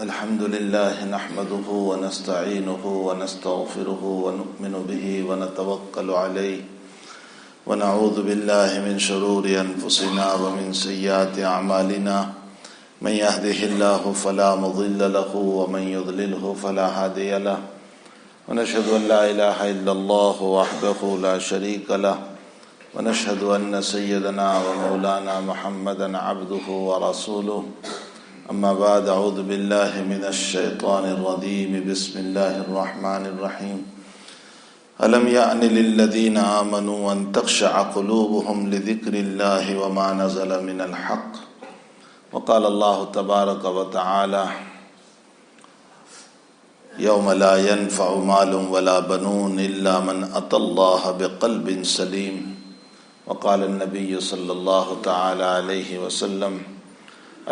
الحمد لله نحمده ونستعينه ونستغفره ونؤمن به ونتوكل عليه ونعوذ بالله من شرور أنفسنا ومن سيئات أعمالنا من يهده الله فلا مضل له ومن يضلله فلا هادي له ونشهد أن لا إله إلا الله وحده لا شريك له ونشهد أن سيدنا ومولانا محمدا عبده ورسوله أما بعد أعوذ بالله من الشيطان الرجيم بسم الله الرحمن الرحيم ألم يأن للذين آمنوا أن تخشع قلوبهم لذكر الله وما نزل من الحق وقال الله تبارك وتعالى يوم لا ينفع مال ولا بنون إلا من أتى الله بقلب سليم وقال النبي صلى الله تعالى عليه وسلم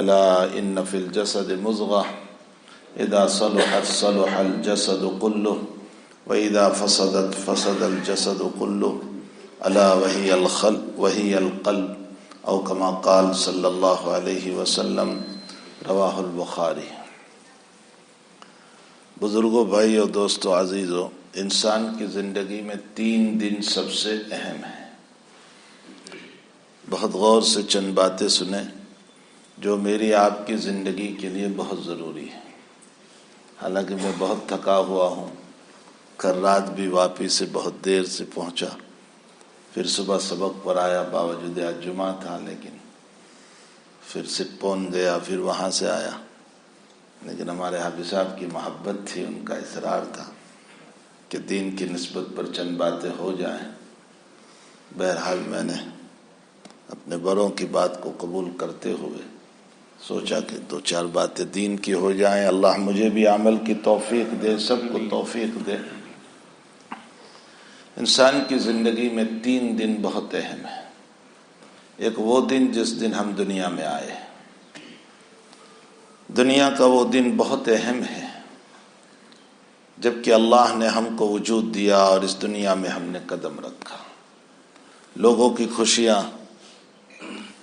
ألا إن في الجسد مضغة إذا صلحت صلح الجسد كله وإذا فسدت فسد الجسد كله ألا وهي القلب أو كما قال صلى الله عليه وسلم رواہ البخاری۔ بزرگوں، بھائیو، دوستو، عزیزو، انسان کی زندگی میں 3 دن سب سے اہم ہیں۔ بہت غور سے چند باتیں سنیں جو میری آپ کی زندگی کے لیے بہت ضروری ہے۔ حالانکہ میں بہت تھکا ہوا ہوں، کل رات بھی واپس سے بہت دیر سے پہنچا، پھر صبح سبق پر آیا، باوجود آج جمعہ تھا لیکن پھر سپون گیا، پھر وہاں سے آیا، لیکن ہمارے حافظ صاحب کی محبت تھی، ان کا اصرار تھا کہ دین کی نسبت پر چند باتیں ہو جائیں۔ بہرحال میں نے اپنے بڑوں کی بات کو قبول کرتے ہوئے سوچا کہ 2-4 باتیں دین کی ہو جائیں۔ اللہ مجھے بھی عمل کی توفیق دے، سب کو توفیق دے۔ انسان کی زندگی میں 3 دن بہت اہم ہیں۔ ایک وہ دن جس دن ہم دنیا میں آئے، دنیا کا وہ دن بہت اہم ہے جبکہ اللہ نے ہم کو وجود دیا اور اس دنیا میں ہم نے قدم رکھا۔ لوگوں کی خوشیاں،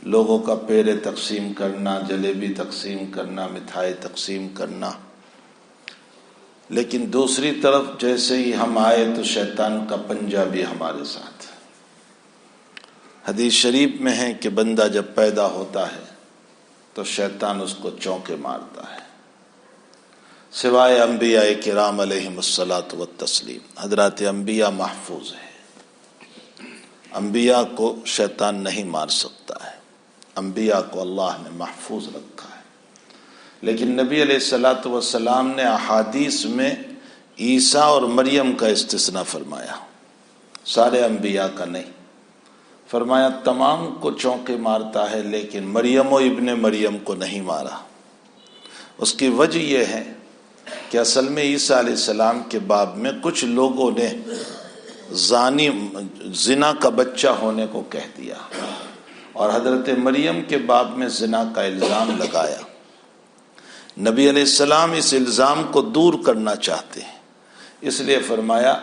لوگوں کا پیڑے تقسیم کرنا، جلیبی تقسیم کرنا، مٹھائی تقسیم کرنا، لیکن دوسری طرف جیسے ہی ہم آئے تو شیطان کا پنجہ بھی ہمارے ساتھ۔ حدیث شریف میں ہے کہ بندہ جب پیدا ہوتا ہے تو شیطان اس کو چونکے مارتا ہے، سوائے انبیاء کرام علیہم الصلاۃ والتسلیم۔ حضرات انبیاء محفوظ ہیں، انبیاء کو شیطان نہیں مار سکتا ہے، انبیاء کو اللہ نے محفوظ رکھا ہے۔ لیکن نبی علیہ الصلاۃ والسلام نے احادیث میں عیسیٰ اور مریم کا استثناء فرمایا، سارے انبیاء کا نہیں۔ فرمایا تمام کو چونکے مارتا ہے لیکن مریم و ابن مریم کو نہیں مارا۔ اس کی وجہ یہ ہے کہ اصل میں عیسیٰ علیہ السلام کے باب میں کچھ لوگوں نے زنا کا بچہ ہونے کو کہہ دیا اور حضرت مریم کے باب میں زنا کا الزام لگایا۔ نبی علیہ السلام اس الزام کو دور کرنا چاہتے ہیں، اس لیے فرمایا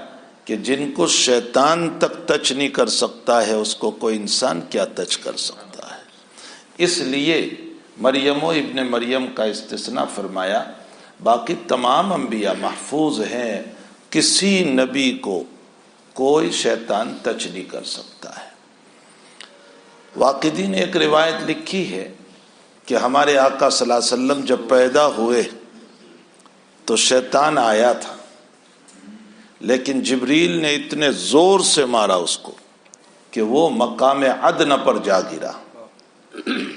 کہ جن کو شیطان تک ٹچ نہیں کر سکتا ہے اس کو کوئی انسان کیا ٹچ کر سکتا ہے۔ اس لیے مریم و ابن مریم کا استثناء فرمایا، باقی تمام انبیاء محفوظ ہیں، کسی نبی کو کوئی شیطان ٹچ نہیں کر سکتا ہے۔ واقدی نے ایک روایت لکھی ہے کہ ہمارے آقا صلی اللہ علیہ وسلم جب پیدا ہوئے تو شیطان آیا تھا، لیکن جبریل نے اتنے زور سے مارا اس کو کہ وہ مقام عدن پر جا گرا۔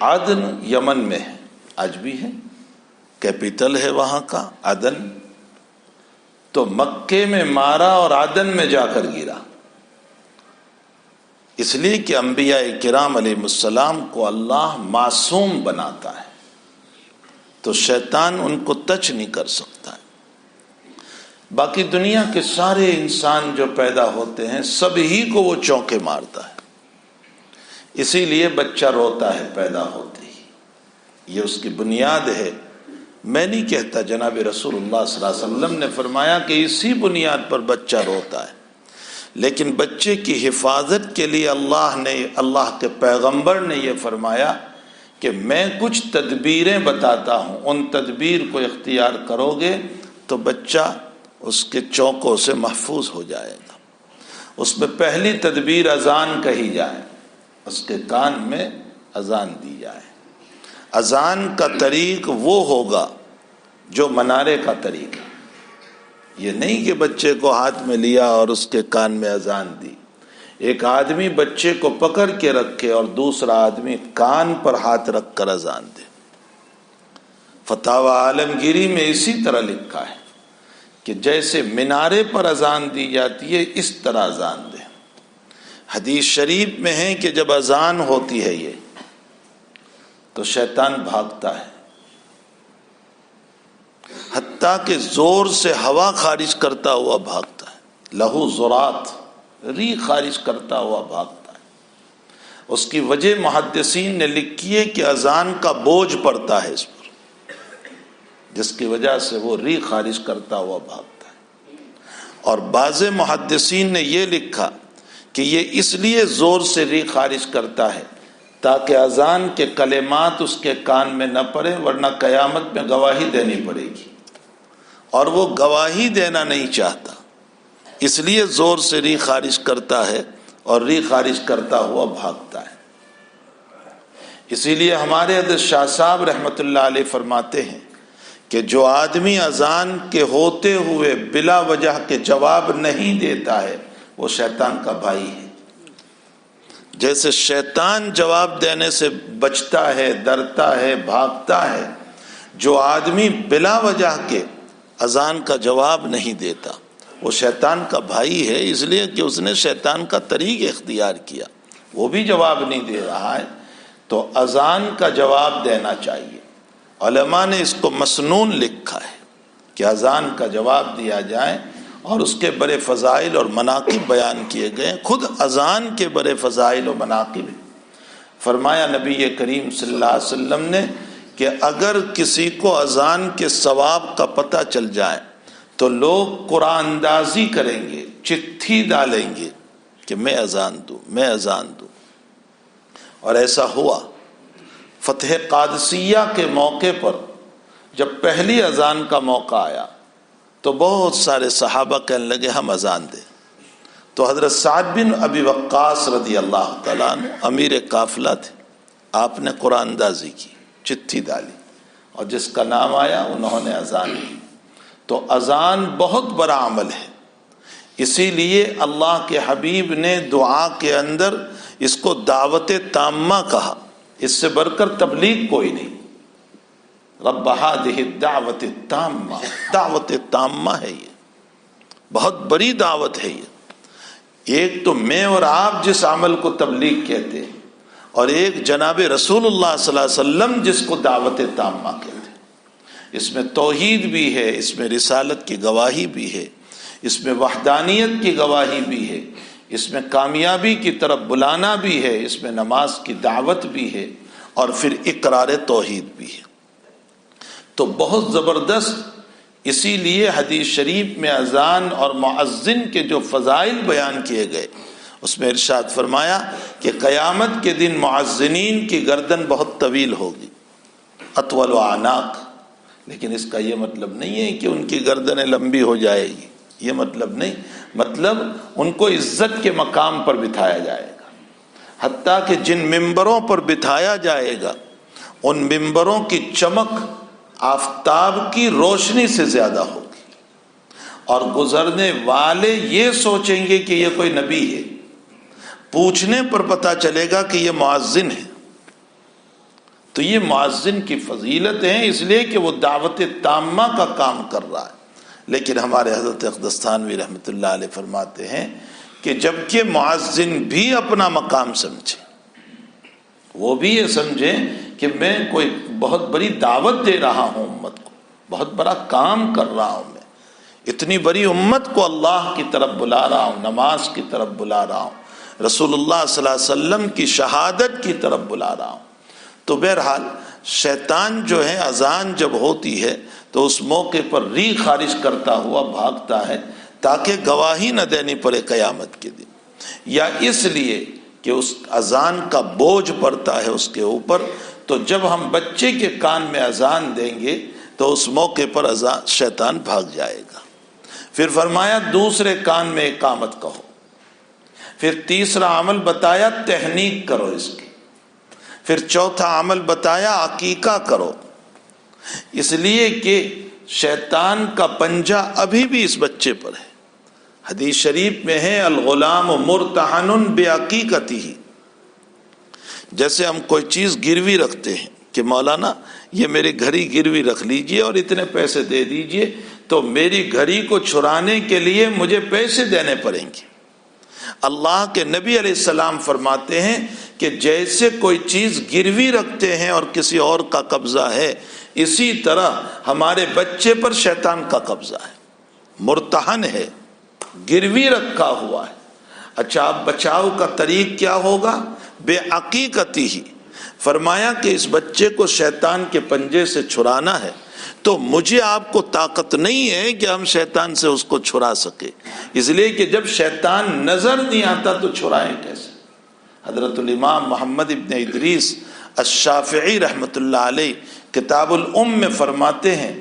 عدن یمن میں ہے، آج بھی ہے، کیپٹل ہے وہاں کا عدن، تو مکے میں مارا اور عدن میں جا کر گرا۔ اس لیے کہ انبیاء کرام علیہ السلام کو اللہ معصوم بناتا ہے تو شیطان ان کو ٹچ نہیں کر سکتا ہے۔ باقی دنیا کے سارے انسان جو پیدا ہوتے ہیں سب ہی کو وہ چونکے مارتا ہے، اسی لیے بچہ روتا ہے پیدا ہوتے ہی، یہ اس کی بنیاد ہے۔ میں نہیں کہتا، جناب رسول اللہ صلی اللہ علیہ وسلم نے فرمایا کہ اسی بنیاد پر بچہ روتا ہے، لیکن بچے کی حفاظت کے لیے اللہ کے پیغمبر نے یہ فرمایا کہ میں کچھ تدبیریں بتاتا ہوں، ان تدبیر کو اختیار کرو گے تو بچہ اس کے چوکوں سے محفوظ ہو جائے گا۔ اس میں پہلی تدبیر اذان کہی جائے، اس کے کان میں اذان دی جائے۔ اذان کا طریق وہ ہوگا جو منارے کا طریق ہے، یہ نہیں کہ بچے کو ہاتھ میں لیا اور اس کے کان میں اذان دی۔ ایک آدمی بچے کو پکڑ کے رکھے اور دوسرا آدمی کان پر ہاتھ رکھ کر اذان دے۔ فتاوی عالمگیری میں اسی طرح لکھا ہے کہ جیسے مینارے پر اذان دی جاتی ہے اس طرح اذان دے۔ حدیث شریف میں ہے کہ جب اذان ہوتی ہے یہ تو شیطان بھاگتا ہے، حتیٰ کہ زور سے ہوا خارج کرتا ہوا بھاگتا ہے، لہو زرات، ری خارج کرتا ہوا بھاگتا ہے۔ اس کی وجہ محدثین نے لکھی ہے کہ اذان کا بوجھ پڑتا ہے اس پر، جس کی وجہ سے وہ ری خارج کرتا ہوا بھاگتا ہے۔ اور بعض محدثین نے یہ لکھا کہ یہ اس لیے زور سے ری خارج کرتا ہے تاکہ اذان کے کلمات اس کے کان میں نہ پڑے، ورنہ قیامت میں گواہی دینی پڑے گی، اور وہ گواہی دینا نہیں چاہتا، اس لیے زور سے ری خارج کرتا ہے اور ری خارج کرتا ہوا بھاگتا ہے۔ اسی لیے ہمارے حضرت شاہ صاحب رحمۃ اللہ علیہ فرماتے ہیں کہ جو آدمی اذان کے ہوتے ہوئے بلا وجہ کے جواب نہیں دیتا ہے وہ شیطان کا بھائی ہے۔ جیسے شیطان جواب دینے سے بچتا ہے، ڈرتا ہے، بھاگتا ہے، جو آدمی بلا وجہ کے اذان کا جواب نہیں دیتا وہ شیطان کا بھائی ہے، اس لیے کہ اس نے شیطان کا طریق اختیار کیا، وہ بھی جواب نہیں دے رہا ہے تو اذان کا جواب دینا چاہیے۔ علماء نے اس کو مسنون لکھا ہے کہ اذان کا جواب دیا جائے، اور اس کے بڑے فضائل اور مناقب بیان کیے گئے۔ خود اذان کے بڑے فضائل و مناقب فرمایا نبی کریم صلی اللہ علیہ وسلم نے کہ اگر کسی کو اذان کے ثواب کا پتہ چل جائے تو لوگ قرآن اندازی کریں گے، چٹھی ڈالیں گے کہ میں اذان دوں، میں اذان دوں۔ اور ایسا ہوا۔ فتح قادسیہ کے موقع پر جب پہلی اذان کا موقع آیا تو بہت سارے صحابہ کہنے لگے ہم اذان دیں، تو حضرت سعد بن ابی وقاص رضی اللہ تعالیٰ عنہ امیر قافلہ تھے، آپ نے قرآن اندازی کی، چٹھی ڈالی، اور جس کا نام آیا انہوں نے اذان کی۔ تو اذان بہت بڑا عمل ہے، اسی لیے اللہ کے حبیب نے دعا کے اندر اس کو دعوت تامہ کہا، اس سے بڑھ کر تبلیغ کوئی نہیں۔ رب ہذہ الدعوت التامہ، دعوت تامہ ہے، یہ بہت بڑی دعوت ہے۔ یہ ایک تو میں اور آپ جس عمل کو تبلیغ کہتے ہیں، اور ایک جناب رسول اللہ صلی اللہ علیہ وسلم جس کو دعوت تامہ کہتے ہیں۔ اس میں توحید بھی ہے، اس میں رسالت کی گواہی بھی ہے، اس میں وحدانیت کی گواہی بھی ہے، اس میں کامیابی کی طرف بلانا بھی ہے، اس میں نماز کی دعوت بھی ہے، اور پھر اقرار توحید بھی ہے۔ تو بہت زبردست، اسی لیے حدیث شریف میں اذان اور مؤذن کے جو فضائل بیان کیے گئے اس میں ارشاد فرمایا کہ قیامت کے دن مؤذنین کی گردن بہت طویل ہوگی، اطول اعناق، لیکن اس کا یہ مطلب نہیں ہے کہ ان کی گردنیں لمبی ہو جائے گی، یہ مطلب نہیں، مطلب ان کو عزت کے مقام پر بٹھایا جائے گا، حتیٰ کہ جن ممبروں پر بٹھایا جائے گا ان ممبروں کی چمک آفتاب کی روشنی سے زیادہ ہوگی، اور گزرنے والے یہ سوچیں گے کہ یہ کوئی نبی ہے، پوچھنے پر پتہ چلے گا کہ یہ مؤذن ہے۔ تو یہ مؤذن کی فضیلت ہے، اس لیے کہ وہ دعوت تامہ کا کام کر رہا ہے۔ لیکن ہمارے حضرت اقدس تھانوی رحمۃ اللہ علیہ فرماتے ہیں کہ جبکہ مؤذن بھی اپنا مقام سمجھے، وہ بھی یہ سمجھیں کہ میں کوئی بہت بڑی دعوت دے رہا ہوں، امت کو بہت بڑا کام کر رہا ہوں، میں اتنی بڑی امت کو اللہ کی طرف بلا رہا ہوں، نماز کی طرف بلا رہا ہوں، رسول اللہ صلی اللہ علیہ وسلم کی شہادت کی طرف بلا رہا ہوں۔ تو بہرحال شیطان جو ہے اذان جب ہوتی ہے تو اس موقع پر ری خارج کرتا ہوا بھاگتا ہے تاکہ گواہی نہ دینی پڑے قیامت کے دن، یا اس لیے کہ اس اذان کا بوجھ پڑتا ہے اس کے اوپر، تو جب ہم بچے کے کان میں اذان دیں گے تو اس موقع پر شیطان بھاگ جائے گا۔ پھر فرمایا دوسرے کان میں اقامت کہو۔ پھر تیسرا عمل بتایا تہنیک کرو اس کی۔ پھر چوتھا عمل بتایا عقیقہ کرو، اس لیے کہ شیطان کا پنجہ ابھی بھی اس بچے پر ہے۔ حدیث شریف میں ہے الغلام مرتہن بعقیقتہ، جیسے ہم کوئی چیز گروی رکھتے ہیں کہ مولانا یہ میری گھڑی گروی رکھ لیجئے اور اتنے پیسے دے دیجئے، تو میری گھڑی کو چھڑانے کے لیے مجھے پیسے دینے پڑیں گے۔ اللہ کے نبی علیہ السلام فرماتے ہیں کہ جیسے کوئی چیز گروی رکھتے ہیں اور کسی اور کا قبضہ ہے، اسی طرح ہمارے بچے پر شیطان کا قبضہ ہے، مرتہن ہے، گروی رکھا ہوا ہے۔ اچھا، اب بچاؤ کا طریق کیا ہوگا؟ بے عقیقتی ہی فرمایا کہ اس بچے کو شیطان کے پنجے سے چھڑانا ہے، تو مجھے آپ کو طاقت نہیں ہے کہ ہم شیطان سے اس کو چھڑا سکے، اس لیے کہ جب شیطان نظر نہیں آتا تو چھڑائیں کیسے؟ حضرت الامام محمد ابن ادریس الشافعی رحمۃ اللہ علیہ کتاب الام میں فرماتے ہیں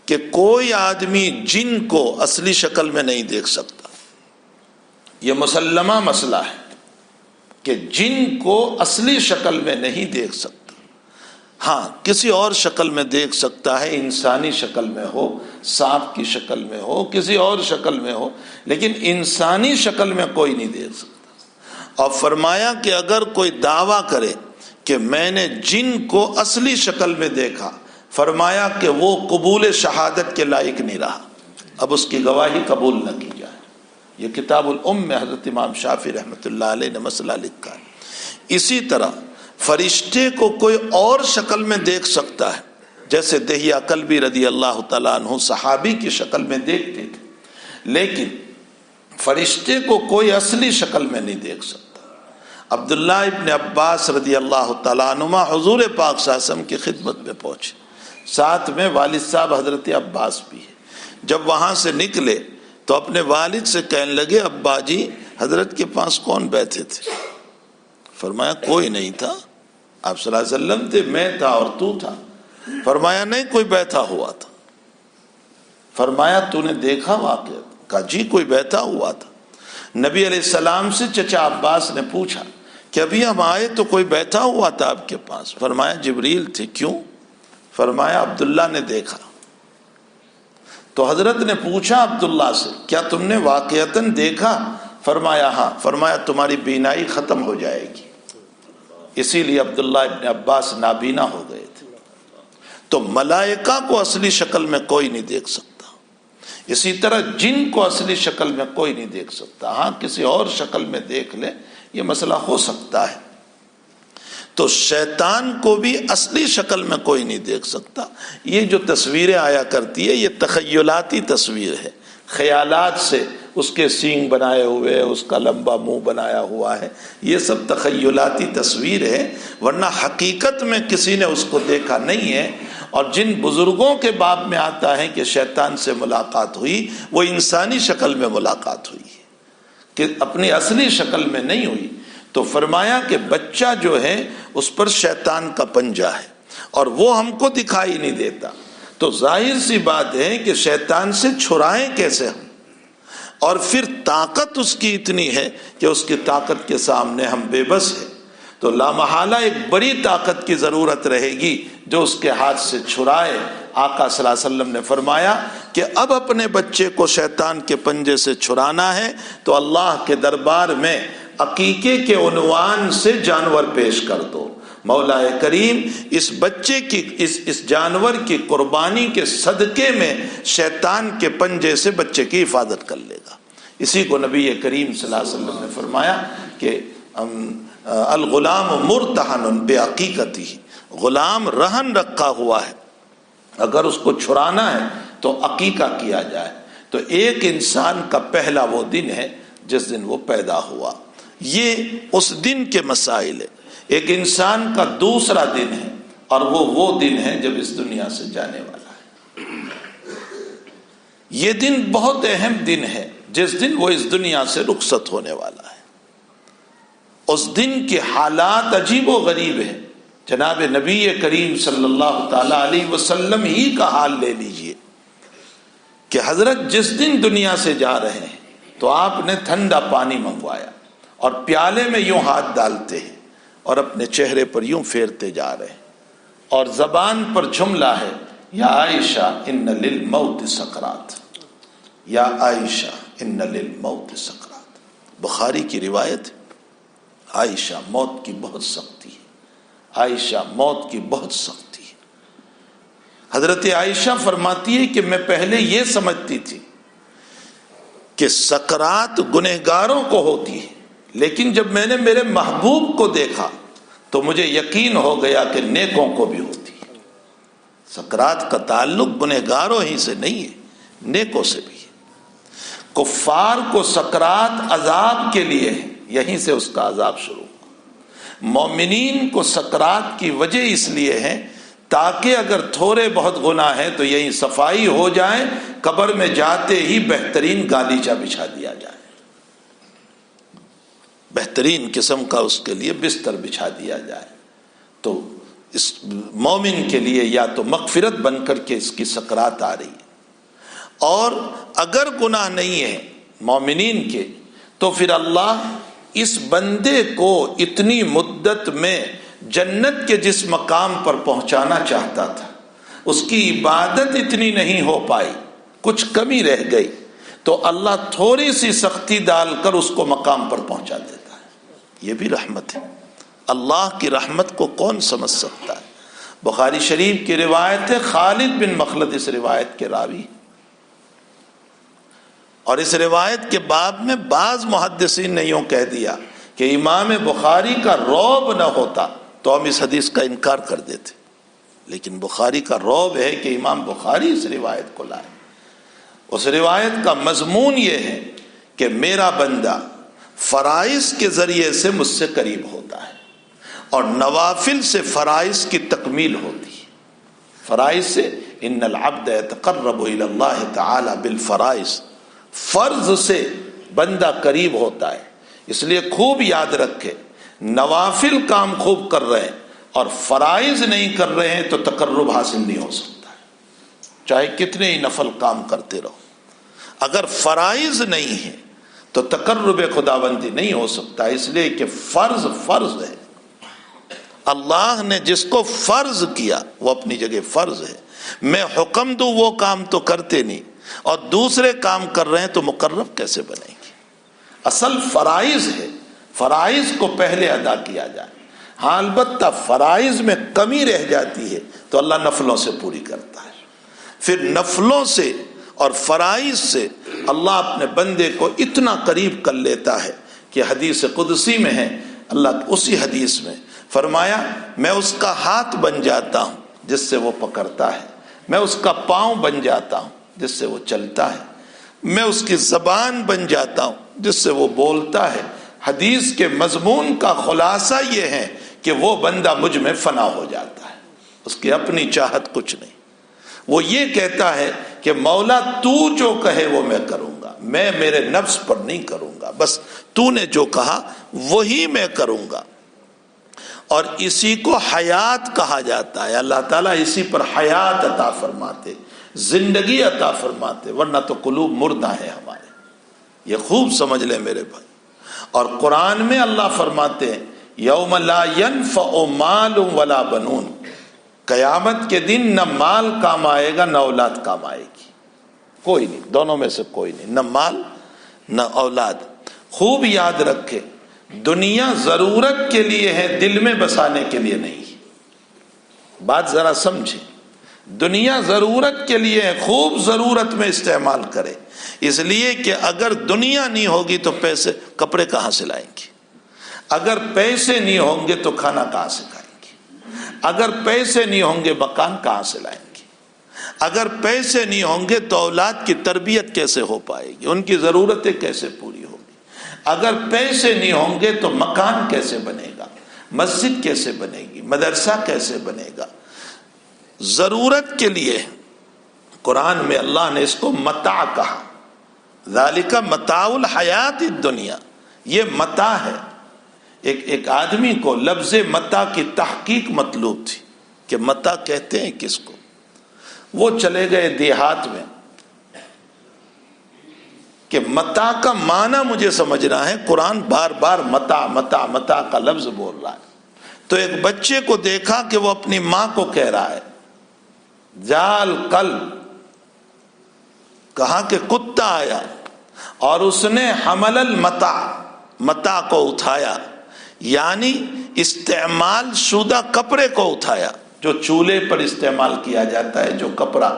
کہ کوئی آدمی جن کو اصلی شکل میں نہیں دیکھ سکتا، یہ مسلمہ مسئلہ ہے کہ جن کو اصلی شکل میں نہیں دیکھ سکتا، ہاں کسی اور شکل میں دیکھ سکتا ہے، انسانی شکل میں ہو، سانپ کی شکل میں ہو، کسی اور شکل میں ہو، لیکن انسانی شکل میں کوئی نہیں دیکھ سکتا۔ اور فرمایا کہ اگر کوئی دعویٰ کرے کہ میں نے جن کو اصلی شکل میں دیکھا، فرمایا کہ وہ قبول شہادت کے لائق نہیں رہا، اب اس کی گواہی قبول نہ کی جائے۔ یہ کتاب الام میں حضرت امام شافعی رحمۃ اللہ علیہ نے مسئلہ لکھا ہے۔ اسی طرح فرشتے کو کوئی اور شکل میں دیکھ سکتا ہے، جیسے دہیہ کلبی رضی اللہ تعالیٰ عنہ صحابی کی شکل میں دیکھتے تھے، لیکن فرشتے کو کوئی اصلی شکل میں نہیں دیکھ سکتا۔ عبداللہ ابن عباس رضی اللہ تعالیٰ عنہما حضور پاک صلی اللہ علیہ وسلم کی خدمت میں پہنچے، ساتھ میں والد صاحب حضرت عباس بھی ہے۔ جب وہاں سے نکلے تو اپنے والد سے کہنے لگے ابا جی حضرت کے پاس کون بیٹھے تھے؟ فرمایا کوئی نہیں تھا، آپ صلی اللہ علیہ وسلم تھے، میں تھا اور تو تھا۔ فرمایا نہیں، کوئی بیٹھا ہوا تھا۔ فرمایا تو نے دیکھا واقعہ؟ کہا جی کوئی بیٹھا ہوا تھا۔ نبی علیہ السلام سے چچا عباس نے پوچھا کہ ابھی ہم آئے تو کوئی بیٹھا ہوا تھا آپ کے پاس؟ فرمایا جبریل تھے۔ کیوں؟ فرمایا عبداللہ نے دیکھا۔ تو حضرت نے پوچھا عبداللہ سے کیا تم نے واقعتاً دیکھا؟ فرمایا ہاں۔ فرمایا تمہاری بینائی ختم ہو جائے گی، اسی لیے عبداللہ ابن عباس نابینا ہو گئے تھے۔ تو ملائکہ کو اصلی شکل میں کوئی نہیں دیکھ سکتا، اسی طرح جن کو اصلی شکل میں کوئی نہیں دیکھ سکتا، ہاں کسی اور شکل میں دیکھ لے، یہ مسئلہ ہو سکتا ہے۔ تو شیطان کو بھی اصلی شکل میں کوئی نہیں دیکھ سکتا۔ یہ جو تصویریں آیا کرتی ہے یہ تخیلاتی تصویر ہے، خیالات سے اس کے سینگ بنائے ہوئے، اس کا لمبا منہ بنایا ہوا ہے، یہ سب تخیلاتی تصویر ہے، ورنہ حقیقت میں کسی نے اس کو دیکھا نہیں ہے۔ اور جن بزرگوں کے باب میں آتا ہے کہ شیطان سے ملاقات ہوئی، وہ انسانی شکل میں ملاقات ہوئی ہے، کہ اپنی اصلی شکل میں نہیں ہوئی۔ تو فرمایا کہ بچہ جو ہے اس پر شیطان کا پنجہ ہے اور وہ ہم کو دکھائی نہیں دیتا، تو ظاہر سی بات ہے کہ شیطان سے چھڑائیں کیسے ہم؟ اور پھر طاقت اس کی اتنی ہے کہ اس کی طاقت کے سامنے ہم بے بس ہیں، تو لامحالہ ایک بڑی طاقت کی ضرورت رہے گی جو اس کے ہاتھ سے چھڑائے۔ آقا صلی اللہ علیہ وسلم نے فرمایا کہ اب اپنے بچے کو شیطان کے پنجے سے چھڑانا ہے تو اللہ کے دربار میں عقیقے کے عنوان سے جانور پیش کر دو، مولا کریم اس بچے کی اس جانور کی قربانی کے صدقے میں شیطان کے پنجے سے بچے کی حفاظت کر لے گا۔ اسی کو نبی کریم صلی اللہ علیہ وسلم نے فرمایا کہ الغلام مرتہن بعقیقتہ، غلام رہن رکھا ہوا ہے، اگر اس کو چھڑانا ہے تو عقیقہ کیا جائے۔ تو ایک انسان کا پہلا وہ دن ہے جس دن وہ پیدا ہوا، یہ اس دن کے مسائل ہے۔ ایک انسان کا دوسرا دن ہے اور وہ دن ہے جب اس دنیا سے جانے والا ہے۔ یہ دن بہت اہم دن ہے، جس دن وہ اس دنیا سے رخصت ہونے والا ہے۔ اس دن کے حالات عجیب و غریب ہیں، جناب نبی کریم صلی اللہ تعالی علیہ وسلم ہی کا حال لے لیجئے کہ حضرت جس دن دنیا سے جا رہے ہیں تو آپ نے ٹھنڈا پانی منگوایا اور پیالے میں یوں ہاتھ ڈالتے ہیں اور اپنے چہرے پر یوں پھیرتے جا رہے ہیں اور زبان پر جملہ ہے یا عائشہ ان للموت سکرات، یا عائشہ ان للموت سکرات۔ بخاری کی روایت، عائشہ موت کی بہت سختی ہے، عائشہ موت کی بہت سختی ہے۔ حضرت عائشہ فرماتی ہے کہ میں پہلے یہ سمجھتی تھی کہ سکرات گنہگاروں کو ہوتی ہے، لیکن جب میں نے میرے محبوب کو دیکھا تو مجھے یقین ہو گیا کہ نیکوں کو بھی ہوتی ہے۔ سکرات کا تعلق گنہگاروں ہی سے نہیں ہے، نیکوں سے بھی ہے۔ کفار کو سکرات عذاب کے لیے ہے، یہیں سے اس کا عذاب شروع ہوا۔ مومنین کو سکرات کی وجہ اس لیے ہے تاکہ اگر تھوڑے بہت گناہ ہیں تو یہیں صفائی ہو جائے، قبر میں جاتے ہی بہترین گالیچہ بچھا دیا جائے، بہترین قسم کا اس کے لیے بستر بچھا دیا جائے، تو اس مومن کے لیے یا تو مغفرت بن کر کے اس کی سکرات آ رہی ہے۔ اور اگر گناہ نہیں ہے مومنین کے تو پھر اللہ اس بندے کو اتنی مدت میں جنت کے جس مقام پر پہنچانا چاہتا تھا اس کی عبادت اتنی نہیں ہو پائی، کچھ کمی رہ گئی، تو اللہ تھوڑی سی سختی ڈال کر اس کو مقام پر پہنچا دیتا ہے۔ یہ بھی رحمت ہے، اللہ کی رحمت کو کون سمجھ سکتا ہے؟ بخاری شریف کی روایت ہے، خالد بن مخلد اس روایت کے راوی، اور اس روایت کے باب میں بعض محدثین نے یوں کہہ دیا کہ امام بخاری کا رعب نہ ہوتا تو ہم اس حدیث کا انکار کر دیتے، لیکن بخاری کا رعب ہے کہ امام بخاری اس روایت کو لائے۔ اس روایت کا مضمون یہ ہے کہ میرا بندہ فرائض کے ذریعے سے مجھ سے قریب ہوتا ہے اور نوافل سے فرائض کی تکمیل ہوتی ہے۔ فرائض سے ان العبد يتقرب الى اللہ تعالی بالفرائض، فرض سے بندہ قریب ہوتا ہے۔ اس لیے خوب یاد رکھے، نوافل کام خوب کر رہے ہیں اور فرائض نہیں کر رہے ہیں تو تقرب حاصل نہیں ہو سکتا ہے، چاہے کتنے ہی نفل کام کرتے رہو۔ اگر فرائض نہیں ہے تو تقرب خداوندی نہیں ہو سکتا، اس لیے کہ فرض فرض ہے۔ اللہ نے جس کو فرض کیا وہ اپنی جگہ فرض ہے، میں حکم دوں وہ کام تو کرتے نہیں اور دوسرے کام کر رہے ہیں تو مقرب کیسے بنیں گے؟ اصل فرائض ہے، فرائض کو پہلے ادا کیا جائے۔ ہاں البتہ فرائض میں کمی رہ جاتی ہے تو اللہ نفلوں سے پوری کرتا ہے، پھر نفلوں سے اور فرائض سے اللہ اپنے بندے کو اتنا قریب کر لیتا ہے کہ حدیث قدسی میں ہے، اللہ اسی حدیث میں فرمایا میں اس کا ہاتھ بن جاتا ہوں جس سے وہ پکڑتا ہے، میں اس کا پاؤں بن جاتا ہوں جس سے وہ چلتا ہے، میں اس کی زبان بن جاتا ہوں جس سے وہ بولتا ہے۔ حدیث کے مضمون کا خلاصہ یہ ہے کہ وہ بندہ مجھ میں فنا ہو جاتا ہے، اس کی اپنی چاہت کچھ نہیں، وہ یہ کہتا ہے کہ مولا تو جو کہے وہ میں کروں گا، میں میرے نفس پر نہیں کروں گا، بس تو نے جو کہا وہی میں کروں گا۔ اور اسی کو حیات کہا جاتا ہے، اللہ تعالیٰ اسی پر حیات عطا فرماتے، زندگی عطا فرماتے، ورنہ تو قلوب مردہ ہے ہمارے، یہ خوب سمجھ لیں میرے بھائی۔ اور قرآن میں اللہ فرماتے ہیں یوم لا ينفع مال ولا بنون، قیامت کے دن نہ مال کام آئے گا نہ اولاد کام آئے گی، کوئی نہیں، دونوں میں سے کوئی نہیں، نہ مال نہ اولاد۔ خوب یاد رکھے، دنیا ضرورت کے لیے ہے، دل میں بسانے کے لیے نہیں۔ بات ذرا سمجھیں، دنیا ضرورت کے لیے ہے، خوب ضرورت میں استعمال کرے، اس لیے کہ اگر دنیا نہیں ہوگی تو پیسے کپڑے کہاں سے لائیں گے، اگر پیسے نہیں ہوں گے تو کھانا کہاں سے کھائیں گے، اگر پیسے نہیں ہوں گے مکان کہاں سے لائیں گے، اگر پیسے نہیں ہوں گے تو اولاد کی تربیت کیسے ہو پائے گی، ان کی ضرورتیں کیسے پوری ہوگی، اگر پیسے نہیں ہوں گے تو مکان کیسے بنے گا، مسجد کیسے بنے گی، مدرسہ کیسے بنے گا۔ ضرورت کے لیے قرآن میں اللہ نے اس کو متاع کہا، ذالک متاع الحیات الدنیا، یہ متاع ہے، ایک آدمی کو لفظ متا کی تحقیق مطلوب تھی کہ متا کہتے ہیں کس کو. وہ چلے گئے دیہات میں کہ متا کا معنی مجھے سمجھنا ہے. قرآن بار بار متا متا متا کا لفظ بول رہا ہے. تو ایک بچے کو دیکھا کہ وہ اپنی ماں کو کہہ رہا ہے جال کل، کہا کہ کتا آیا اور اس نے حمل المتا، متا کو اٹھایا، یعنی استعمال شدہ کپڑے کو اٹھایا. جو چولہے پر استعمال کیا جاتا ہے جو کپڑا،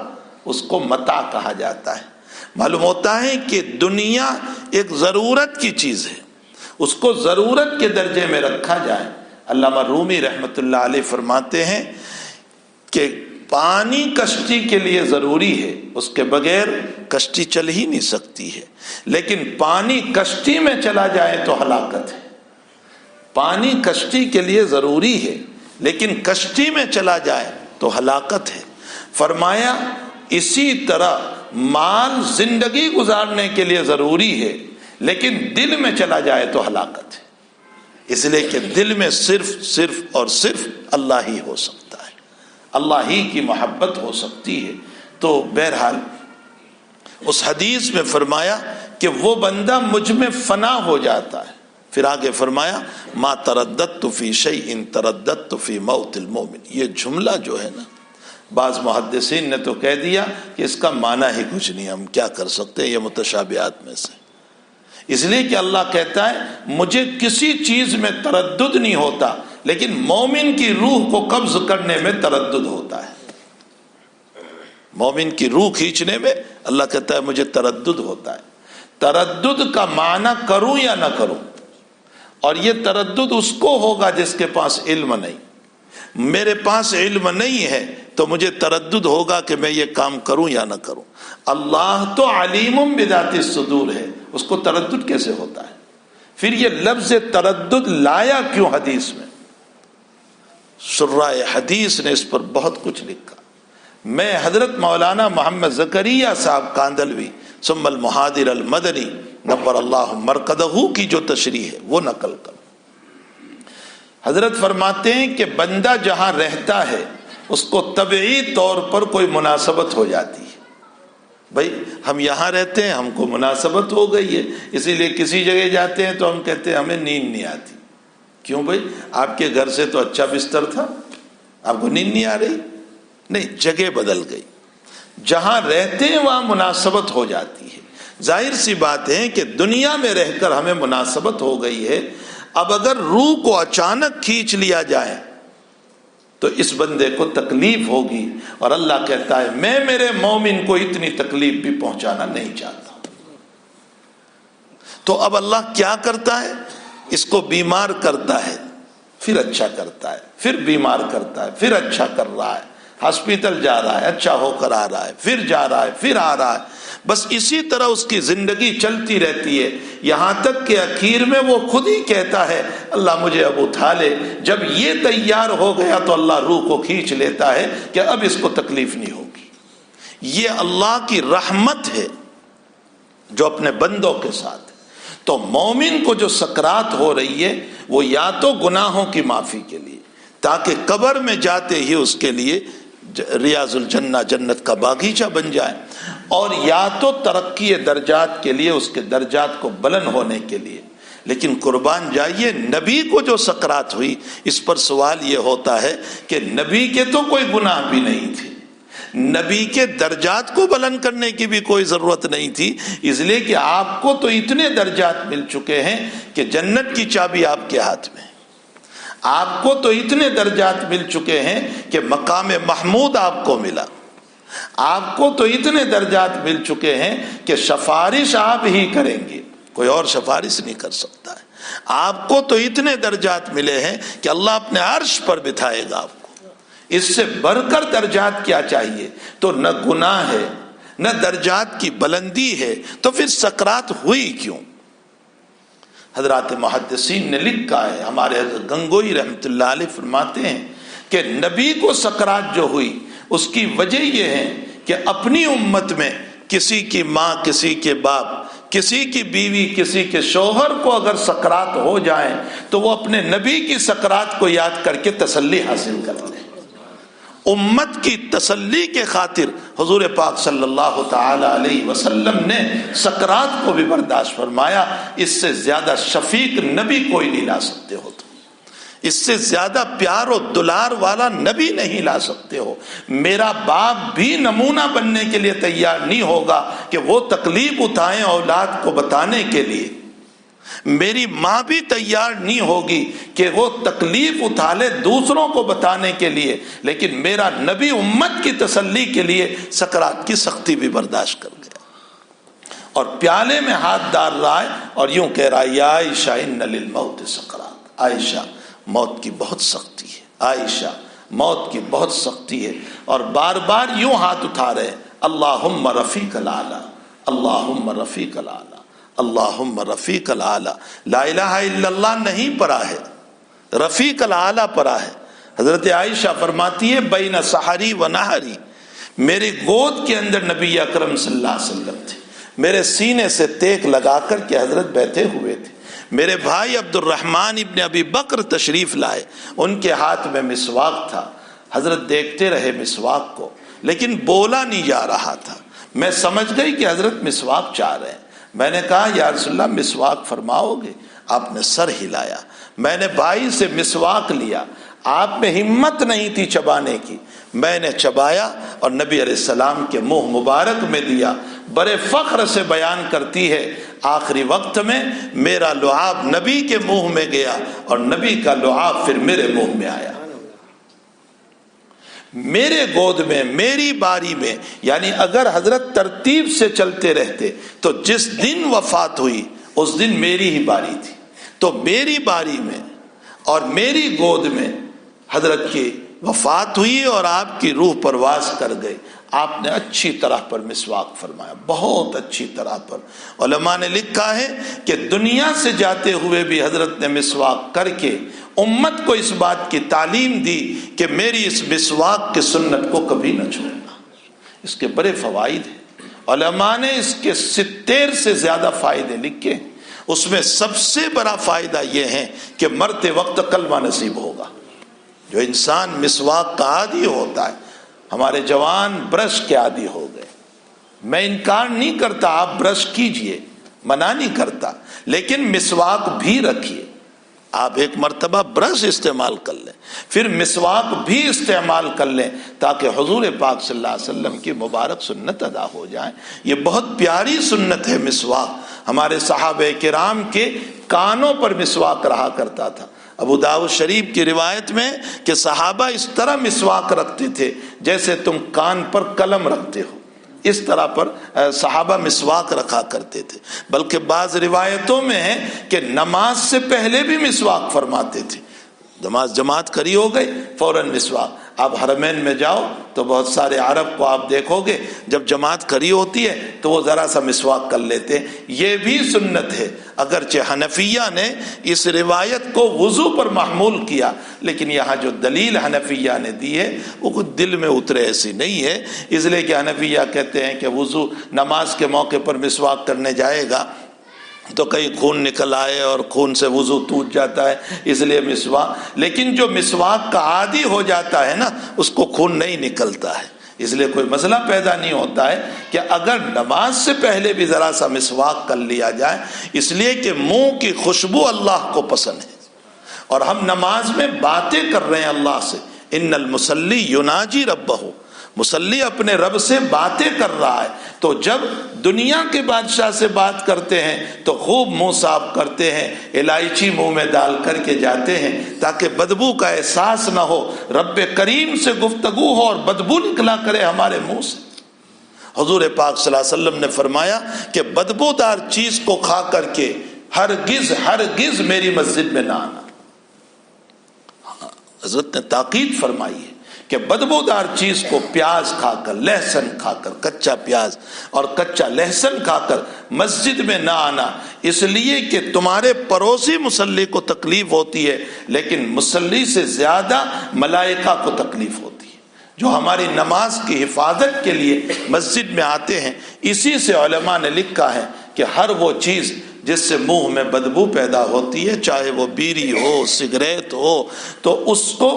اس کو متا کہا جاتا ہے. معلوم ہوتا ہے کہ دنیا ایک ضرورت کی چیز ہے، اس کو ضرورت کے درجے میں رکھا جائے. علامہ رومی رحمۃ اللہ علیہ فرماتے ہیں کہ پانی کشتی کے لیے ضروری ہے، اس کے بغیر کشتی چل ہی نہیں سکتی ہے. لیکن پانی کشتی میں چلا جائے تو ہلاکت ہے. پانی کشتی کے لیے ضروری ہے لیکن کشتی میں چلا جائے تو ہلاکت ہے. فرمایا اسی طرح مال زندگی گزارنے کے لیے ضروری ہے لیکن دل میں چلا جائے تو ہلاکت ہے. اس لیے کہ دل میں صرف اور صرف اللہ ہی ہو سکتا ہے، اللہ ہی کی محبت ہو سکتی ہے. تو بہرحال اس حدیث میں فرمایا کہ وہ بندہ مجھ میں فنا ہو جاتا ہے. پھر آگے فرمایا ما ترددت فی شیء ترددت فی موت المومن. یہ جملہ جو ہے نا، بعض محدثین نے تو کہہ دیا کہ اس کا معنی ہی کچھ نہیں، ہم کیا کر سکتے ہیں، یہ متشابہات میں سے. اس لیے کہ اللہ کہتا ہے مجھے کسی چیز میں تردد نہیں ہوتا، لیکن مومن کی روح کو قبض کرنے میں تردد ہوتا ہے. مومن کی روح کھینچنے میں اللہ کہتا ہے مجھے تردد ہوتا ہے. تردد کا معنی کروں یا نہ کروں، اور یہ تردد اس کو ہوگا جس کے پاس علم نہیں. میرے پاس علم نہیں ہے تو مجھے تردد ہوگا کہ میں یہ کام کروں یا نہ کروں. اللہ تو علیم بذات الصدور ہے، اس کو تردد کیسے ہوتا ہے؟ پھر یہ لفظ تردد لایا کیوں حدیث میں؟ شراح حدیث نے اس پر بہت کچھ لکھا. میں حضرت مولانا محمد زکریا صاحب کاندلوی ثم المحاضر المدنی نور اللہ مرقدہ کی جو تشریح ہے وہ نقل کر. حضرت فرماتے ہیں کہ بندہ جہاں رہتا ہے اس کو طبعی طور پر کوئی مناسبت ہو جاتی ہے. بھائی ہم یہاں رہتے ہیں، ہم کو مناسبت ہو گئی ہے، اسی لیے کسی جگہ جاتے ہیں تو ہم کہتے ہیں ہمیں نیند نہیں آتی. کیوں بھائی؟ آپ کے گھر سے تو اچھا بستر تھا، آپ کو نیند نہیں آ رہی؟ نہیں، جگہ بدل گئی. جہاں رہتے ہیں وہاں مناسبت ہو جاتی ہے. ظاہر سی بات ہے کہ دنیا میں رہ کر ہمیں مناسبت ہو گئی ہے. اب اگر روح کو اچانک کھینچ لیا جائے تو اس بندے کو تکلیف ہوگی، اور اللہ کہتا ہے میں میرے مومن کو اتنی تکلیف بھی پہنچانا نہیں چاہتا. تو اب اللہ کیا کرتا ہے؟ اس کو بیمار کرتا ہے، پھر اچھا کرتا ہے، پھر بیمار کرتا ہے، پھر اچھا کر رہا ہے، ہاسپٹل جا رہا ہے، اچھا ہو کر آ رہا ہے، پھر جا رہا ہے، پھر آ رہا ہے. بس اسی طرح اس کی زندگی چلتی رہتی ہے، یہاں تک کہ اخیر میں وہ خود ہی کہتا ہے اللہ مجھے اب اٹھا لے. جب یہ تیار ہو گیا تو اللہ روح کو کھینچ لیتا ہے کہ اب اس کو تکلیف نہیں ہوگی. یہ اللہ کی رحمت ہے جو اپنے بندوں کے ساتھ. تو مومن کو جو سکرات ہو رہی ہے وہ یا تو گناہوں کی معافی کے لیے تاکہ قبر میں جاتے ہی اس کے لیے ریاض الجنہ جنت کا باغیچہ بن جائے، اور یا تو ترقی درجات کے لیے، اس کے درجات کو بلند ہونے کے لیے. لیکن قربان جائیے نبی کو جو سکرات ہوئی اس پر سوال یہ ہوتا ہے کہ نبی کے تو کوئی گناہ بھی نہیں تھے، نبی کے درجات کو بلند کرنے کی بھی کوئی ضرورت نہیں تھی. اس لیے کہ آپ کو تو اتنے درجات مل چکے ہیں کہ جنت کی چابی آپ کے ہاتھ میں. آپ کو تو اتنے درجات مل چکے ہیں کہ مقام محمود آپ کو ملا. آپ کو تو اتنے درجات مل چکے ہیں کہ سفارش آپ ہی کریں گے، کوئی اور سفارش نہیں کر سکتا ہے. آپ کو تو اتنے درجات ملے ہیں کہ اللہ اپنے عرش پر بٹھائے گا آپ کو. اس سے بڑھ کر درجات کیا چاہیے؟ تو نہ گناہ ہے نہ درجات کی بلندی ہے، تو پھر سکرات ہوئی کیوں؟ حضرات محدثین نے لکھا ہے، ہمارے حضرت گنگوئی رحمۃ اللہ علیہ فرماتے ہیں کہ نبی کو سکرات جو ہوئی اس کی وجہ یہ ہے کہ اپنی امت میں کسی کی ماں، کسی کے باپ، کسی کی بیوی کسی کے شوہر کو اگر سکرات ہو جائیں تو وہ اپنے نبی کی سکرات کو یاد کر کے تسلی حاصل کر لیں۔ امت کی تسلی کے خاطر حضور پاک صلی اللہ تعالی علیہ وسلم نے سکرات کو بھی برداشت فرمایا۔ اس سے زیادہ شفیق نبی کوئی نہیں لا سکتے ہو، تو اس سے زیادہ پیار و دلار والا نبی نہیں لا سکتے ہو۔ میرا باپ بھی نمونہ بننے کے لیے تیار نہیں ہوگا کہ وہ تکلیف اٹھائیں اولاد کو بتانے کے لیے، میری ماں بھی تیار نہیں ہوگی کہ وہ تکلیف اٹھا لے دوسروں کو بتانے کے لیے، لیکن میرا نبی امت کی تسلی کے لیے سکرات کی سختی بھی برداشت کر گیا، اور پیالے میں ہاتھ ڈال رہا ہے اور یوں کہہ رہا ہے یا عائشہ ان للموت سکرات، عائشہ موت کی بہت سختی ہے، عائشہ موت کی بہت سختی ہے، اور بار بار یوں ہاتھ اٹھا رہے ہیں اللہم رفیق الاعلی، اللہم رفیق الاعلی، اللہم رفیق الاعلی۔ لا الہ الا اللہ نہیں پڑھا ہے، رفیق الاعلی پڑھا ہے۔ حضرت عائشہ فرماتی ہے بین سحری و نہری، میری گود کے اندر نبی اکرم صلی اللہ علیہ وسلم تھے، میرے سینے سے تیک لگا کر کے حضرت بیٹھے ہوئے تھے، میرے بھائی عبد الرحمن ابن ابی بکر تشریف لائے، ان کے ہاتھ میں مسواک تھا، حضرت دیکھتے رہے مسواک کو لیکن بولا نہیں جا رہا تھا، میں سمجھ گئی کہ حضرت مسواک چاہ رہے ہیں، میں نے کہا یا رسول اللہ مسواک فرماؤ گے؟ آپ نے سر ہلایا، میں نے بھائی سے مسواک لیا، آپ میں ہمت نہیں تھی چبانے کی، میں نے چبایا اور نبی علیہ السلام کے منہ مبارک میں دیا۔ بڑے فخر سے بیان کرتی ہے آخری وقت میں میرا لعاب نبی کے منہ میں گیا اور نبی کا لعاب پھر میرے منہ میں آیا، میرے گود میں، میری باری میں۔ یعنی اگر حضرت ترتیب سے چلتے رہتے تو جس دن وفات ہوئی اس دن میری ہی باری تھی، تو میری باری میں اور میری گود میں حضرت کی وفات ہوئی اور آپ کی روح پرواز کر گئی۔ آپ نے اچھی طرح پر مسواک فرمایا، بہت اچھی طرح پر۔ علماء نے لکھا ہے کہ دنیا سے جاتے ہوئے بھی حضرت نے مسواک کر کے امت کو اس بات کی تعلیم دی کہ میری اس مسواک کی سنت کو کبھی نہ چھوڑنا۔ اس کے بڑے فوائد ہیں، علماء نے اس کے 70 سے زیادہ فائدے لکھے، اس میں سب سے بڑا فائدہ یہ ہے کہ مرتے وقت کلمہ نصیب ہوگا۔ جو انسان مسواک کا عادی ہوتا ہے، ہمارے جوان برش کے عادی ہو گئے، میں انکار نہیں کرتا آپ برش کیجئے، منع نہیں کرتا، لیکن مسواک بھی رکھیے۔ آپ ایک مرتبہ برش استعمال کر لیں، پھر مسواک بھی استعمال کر لیں، تاکہ حضور پاک صلی اللہ علیہ وسلم کی مبارک سنت ادا ہو جائے۔ یہ بہت پیاری سنت ہے مسواک۔ ہمارے صحابہ کرام کے کانوں پر مسواک رہا کرتا تھا۔ ابو داؤد شریف کی روایت میں کہ صحابہ اس طرح مسواک رکھتے تھے جیسے تم کان پر قلم رکھتے ہو، اس طرح پر صحابہ مسواک رکھا کرتے تھے۔ بلکہ بعض روایتوں میں ہے کہ نماز سے پہلے بھی مسواک فرماتے تھے، نماز جماعت کری ہو گئی فوراً مسواک۔ آپ حرمین میں جاؤ تو بہت سارے عرب کو آپ دیکھو گے جب جماعت کھڑی ہوتی ہے تو وہ ذرا سا مسواک کر لیتے ہیں، یہ بھی سنت ہے۔ اگرچہ حنفیہ نے اس روایت کو وضو پر محمول کیا، لیکن یہاں جو دلیل حنفیہ نے دی ہے وہ کچھ دل میں اترے ایسی نہیں ہے، اس لیے کہ حنفیہ کہتے ہیں کہ وضو نماز کے موقع پر مسواک کرنے جائے گا تو کہیں خون نکل آئے اور خون سے وضو ٹوٹ جاتا ہے، اس لیے مسواک، لیکن جو مسواک کا عادی ہو جاتا ہے نا اس کو خون نہیں نکلتا ہے، اس لیے کوئی مسئلہ پیدا نہیں ہوتا ہے کہ اگر نماز سے پہلے بھی ذرا سا مسواک کر لیا جائے، اس لیے کہ منہ کی خوشبو اللہ کو پسند ہے، اور ہم نماز میں باتیں کر رہے ہیں اللہ سے، ان المصلی یناجی ربہ، مصلی اپنے رب سے باتیں کر رہا ہے، تو جب دنیا کے بادشاہ سے بات کرتے ہیں تو خوب منہ صاف کرتے ہیں، الائچی منہ میں ڈال کر کے جاتے ہیں تاکہ بدبو کا احساس نہ ہو، رب کریم سے گفتگو ہو اور بدبو نکلا کرے ہمارے منہ سے۔ حضور پاک صلی اللہ علیہ وسلم نے فرمایا کہ بدبودار چیز کو کھا کر کے ہرگز میری مسجد میں نہ آنا۔ حضرت نے تاکید فرمائی ہے کہ بدبودار چیز کو پیاز کھا کر، لہسن کھا کر، کچا پیاز اور کچا لہسن کھا کر مسجد میں نہ آنا، اس لیے کہ تمہارے پڑوسی مصلی کو تکلیف ہوتی ہے، لیکن مصلی سے زیادہ ملائکہ کو تکلیف ہوتی ہے جو ہماری نماز کی حفاظت کے لیے مسجد میں آتے ہیں۔ اسی سے علماء نے لکھا ہے کہ ہر وہ چیز جس سے منہ میں بدبو پیدا ہوتی ہے، چاہے وہ بیڑی ہو، سگریٹ ہو، تو اس کو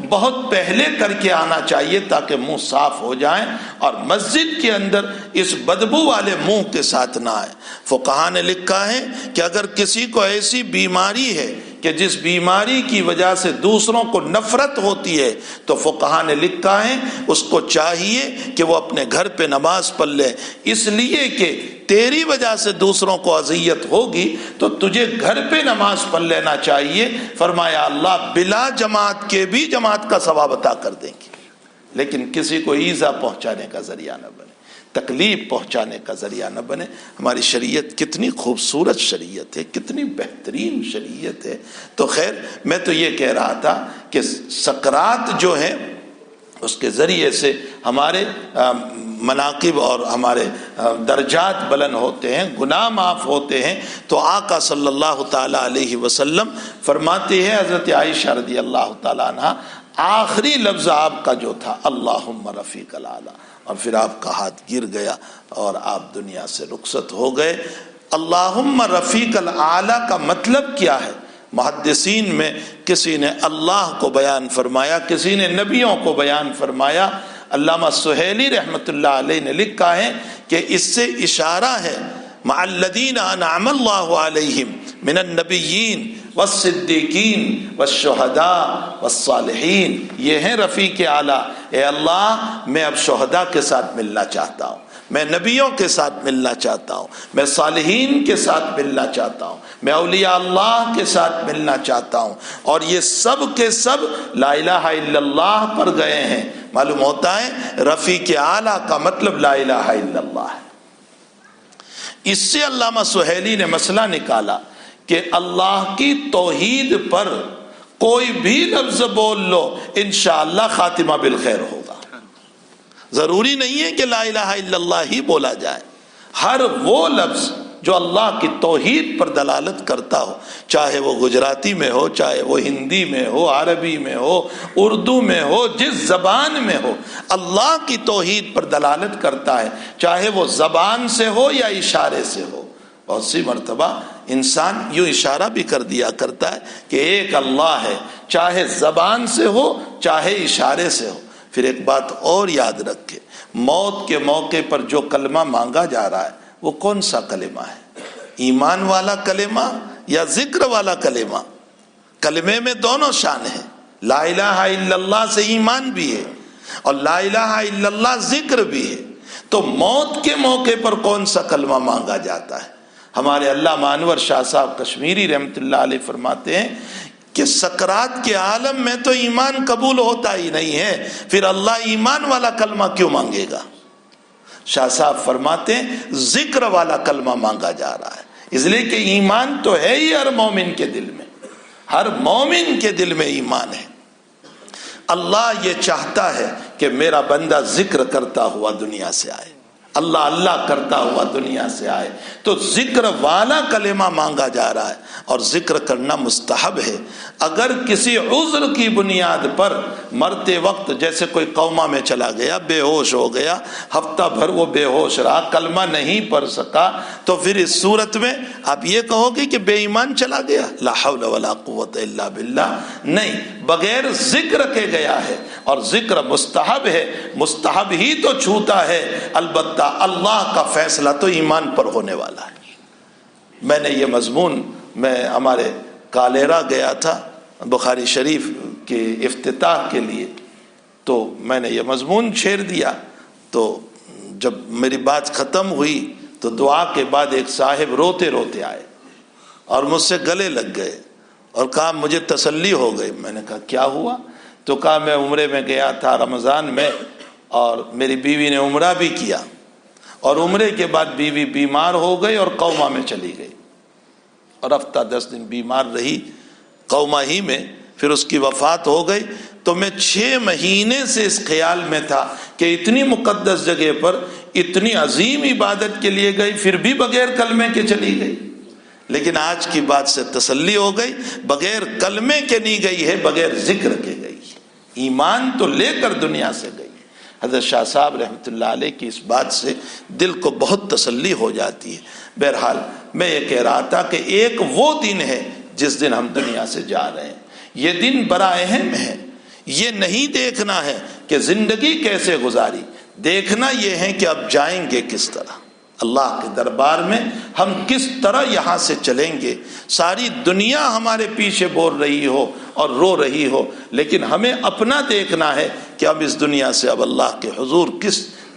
بہت پہلے کر کے آنا چاہیے تاکہ منہ صاف ہو جائیں، اور مسجد کے اندر اس بدبو والے منہ کے ساتھ نہ آئے۔ فقہا نے لکھا ہے کہ اگر کسی کو ایسی بیماری ہے کہ جس بیماری کی وجہ سے دوسروں کو نفرت ہوتی ہے، تو فقہا نے لکھا ہے اس کو چاہیے کہ وہ اپنے گھر پہ نماز پڑھ لے، اس لیے کہ تیری وجہ سے دوسروں کو اذیت ہوگی تو تجھے گھر پہ نماز پڑھ لینا چاہیے۔ فرمایا اللہ بلا جماعت کے بھی جماعت کا ثواب عطا کر دیں گے، لیکن کسی کو ایذا پہنچانے کا ذریعہ نہ بنے، تکلیف پہنچانے کا ذریعہ نہ بنے۔ ہماری شریعت کتنی خوبصورت شریعت ہے، کتنی بہترین شریعت ہے۔ تو خیر، میں تو یہ کہہ رہا تھا کہ سکرات جو ہے اس کے ذریعے سے ہمارے مناقب اور ہمارے درجات بلند ہوتے ہیں، گناہ معاف ہوتے ہیں۔ تو آقا صلی اللہ تعالی علیہ وسلم فرماتے ہیں، حضرت عائشہ رضی اللہ تعالی عنہ، آخری لفظ آپ کا جو تھا اللہم رفیق الاعلی، اور پھر آپ کا ہاتھ گر گیا اور آپ دنیا سے رخصت ہو گئے۔ اللہم رفیق الاعلی کا مطلب کیا ہے؟ محدثین میں کسی نے اللہ کو بیان فرمایا، کسی نے نبیوں کو بیان فرمایا۔ علامہ سہیلی رحمۃ اللہ علیہ نے لکھا ہے کہ اس سے اشارہ ہے مع الذین انعم اللہ علیہم من النبیین والصدیقین والشہداء والصالحین، یہ ہیں رفیق اعلیٰ۔ اے اللہ، میں اب شہداء کے ساتھ ملنا چاہتا ہوں، میں نبیوں کے ساتھ ملنا چاہتا ہوں، میں صالحین کے ساتھ ملنا چاہتا ہوں، میں اولیاء اللہ کے ساتھ ملنا چاہتا ہوں، اور یہ سب کے سب لا الہ الا اللہ پر گئے ہیں۔ معلوم ہوتا ہے رفیق اعلیٰ کا مطلب لا الہ الا اللہ ہے۔ اس سے علامہ سہیلی نے مسئلہ نکالا کہ اللہ کی توحید پر کوئی بھی لفظ بول لو انشاءاللہ خاتمہ بالخیر ہوگا۔ ضروری نہیں ہے کہ لا الہ الا اللہ ہی بولا جائے، ہر وہ لفظ جو اللہ کی توحید پر دلالت کرتا ہو، چاہے وہ گجراتی میں ہو، چاہے وہ ہندی میں ہو، عربی میں ہو، اردو میں ہو، جس زبان میں ہو، اللہ کی توحید پر دلالت کرتا ہے، چاہے وہ زبان سے ہو یا اشارے سے ہو۔ بہت سی مرتبہ انسان یوں اشارہ بھی کر دیا کرتا ہے کہ ایک اللہ ہے، چاہے زبان سے ہو چاہے اشارے سے ہو۔ پھر ایک بات اور یاد رکھے، موت کے موقع پر جو کلمہ مانگا جا رہا ہے وہ کون سا کلمہ ہے؟ ایمان والا کلمہ یا ذکر والا کلمہ؟ کلمے میں دونوں شان ہیں، لا الہ الا اللہ سے ایمان بھی ہے اور لا الہ الا اللہ ذکر بھی ہے۔ تو موت کے موقع پر کون سا کلمہ مانگا جاتا ہے؟ ہمارے علامہ انور شاہ صاحب کشمیری رحمۃ اللہ علیہ فرماتے ہیں کہ سکرات کے عالم میں تو ایمان قبول ہوتا ہی نہیں ہے، پھر اللہ ایمان والا کلمہ کیوں مانگے گا؟ شاہ صاحب فرماتے ہیں ذکر والا کلمہ مانگا جا رہا ہے، اس لیے کہ ایمان تو ہے ہی ہر مومن کے دل میں، ہر مومن کے دل میں ایمان ہے۔ اللہ یہ چاہتا ہے کہ میرا بندہ ذکر کرتا ہوا دنیا سے آئے، اللہ اللہ کرتا ہوا دنیا سے آئے، تو ذکر والا کلمہ مانگا جا رہا ہے، اور ذکر کرنا مستحب ہے۔ اگر کسی عذر کی بنیاد پر مرتے وقت جیسے کوئی قوما میں چلا گیا، بے ہوش ہو گیا، ہفتہ بھر وہ بے ہوش رہا، کلمہ نہیں پڑھ سکا، تو پھر اس صورت میں آپ یہ کہو گے کہ بے ایمان چلا گیا؟ لا حول ولا قوت الا باللہ، نہیں، بغیر ذکر کے گیا ہے، اور ذکر مستحب ہے، مستحب ہی تو چھوتا ہے، البتہ اللہ کا فیصلہ تو ایمان پر ہونے والا ہے۔ میں نے یہ مضمون، میں ہمارے کالیرا گیا تھا بخاری شریف کے افتتاح کے لیے، تو میں نے یہ مضمون چھیڑ دیا، تو جب میری بات ختم ہوئی تو دعا کے بعد ایک صاحب روتے روتے آئے اور مجھ سے گلے لگ گئے اور کہا مجھے تسلی ہو گئی۔ میں نے کہا کیا ہوا؟ تو کہا میں عمرے میں گیا تھا رمضان میں، اور میری بیوی نے عمرہ بھی کیا، اور عمرے کے بعد بیوی بیمار ہو گئی اور قوما میں چلی گئی، اور ہفتہ 10 دن بیمار رہی قوما ہی میں، پھر اس کی وفات ہو گئی۔ تو میں 6 مہینے سے اس خیال میں تھا کہ اتنی مقدس جگہ پر اتنی عظیم عبادت کے لیے گئی، پھر بھی بغیر کلمے کے چلی گئی۔ لیکن آج کی بات سے تسلی ہو گئی، بغیر کلمے کے نہیں گئی ہے، بغیر ذکر کے گئی، ایمان تو لے کر دنیا سے گئی۔ حضرت شاہ صاحب رحمۃ اللہ علیہ کی اس بات سے دل کو بہت تسلی ہو جاتی ہے۔ بہرحال میں یہ کہہ رہا تھا کہ ایک وہ دن ہے جس دن ہم دنیا سے جا رہے ہیں، یہ دن بڑا اہم ہے۔ یہ نہیں دیکھنا ہے کہ زندگی کیسے گزاری، دیکھنا یہ ہے کہ اب جائیں گے کس طرح اللہ کے دربار میں، ہم کس طرح یہاں سے چلیں گے۔ ساری دنیا ہمارے پیچھے بول رہی ہو اور رو رہی ہو، لیکن ہمیں اپنا دیکھنا ہے کہ اب اس دنیا سے اب اللہ کے حضور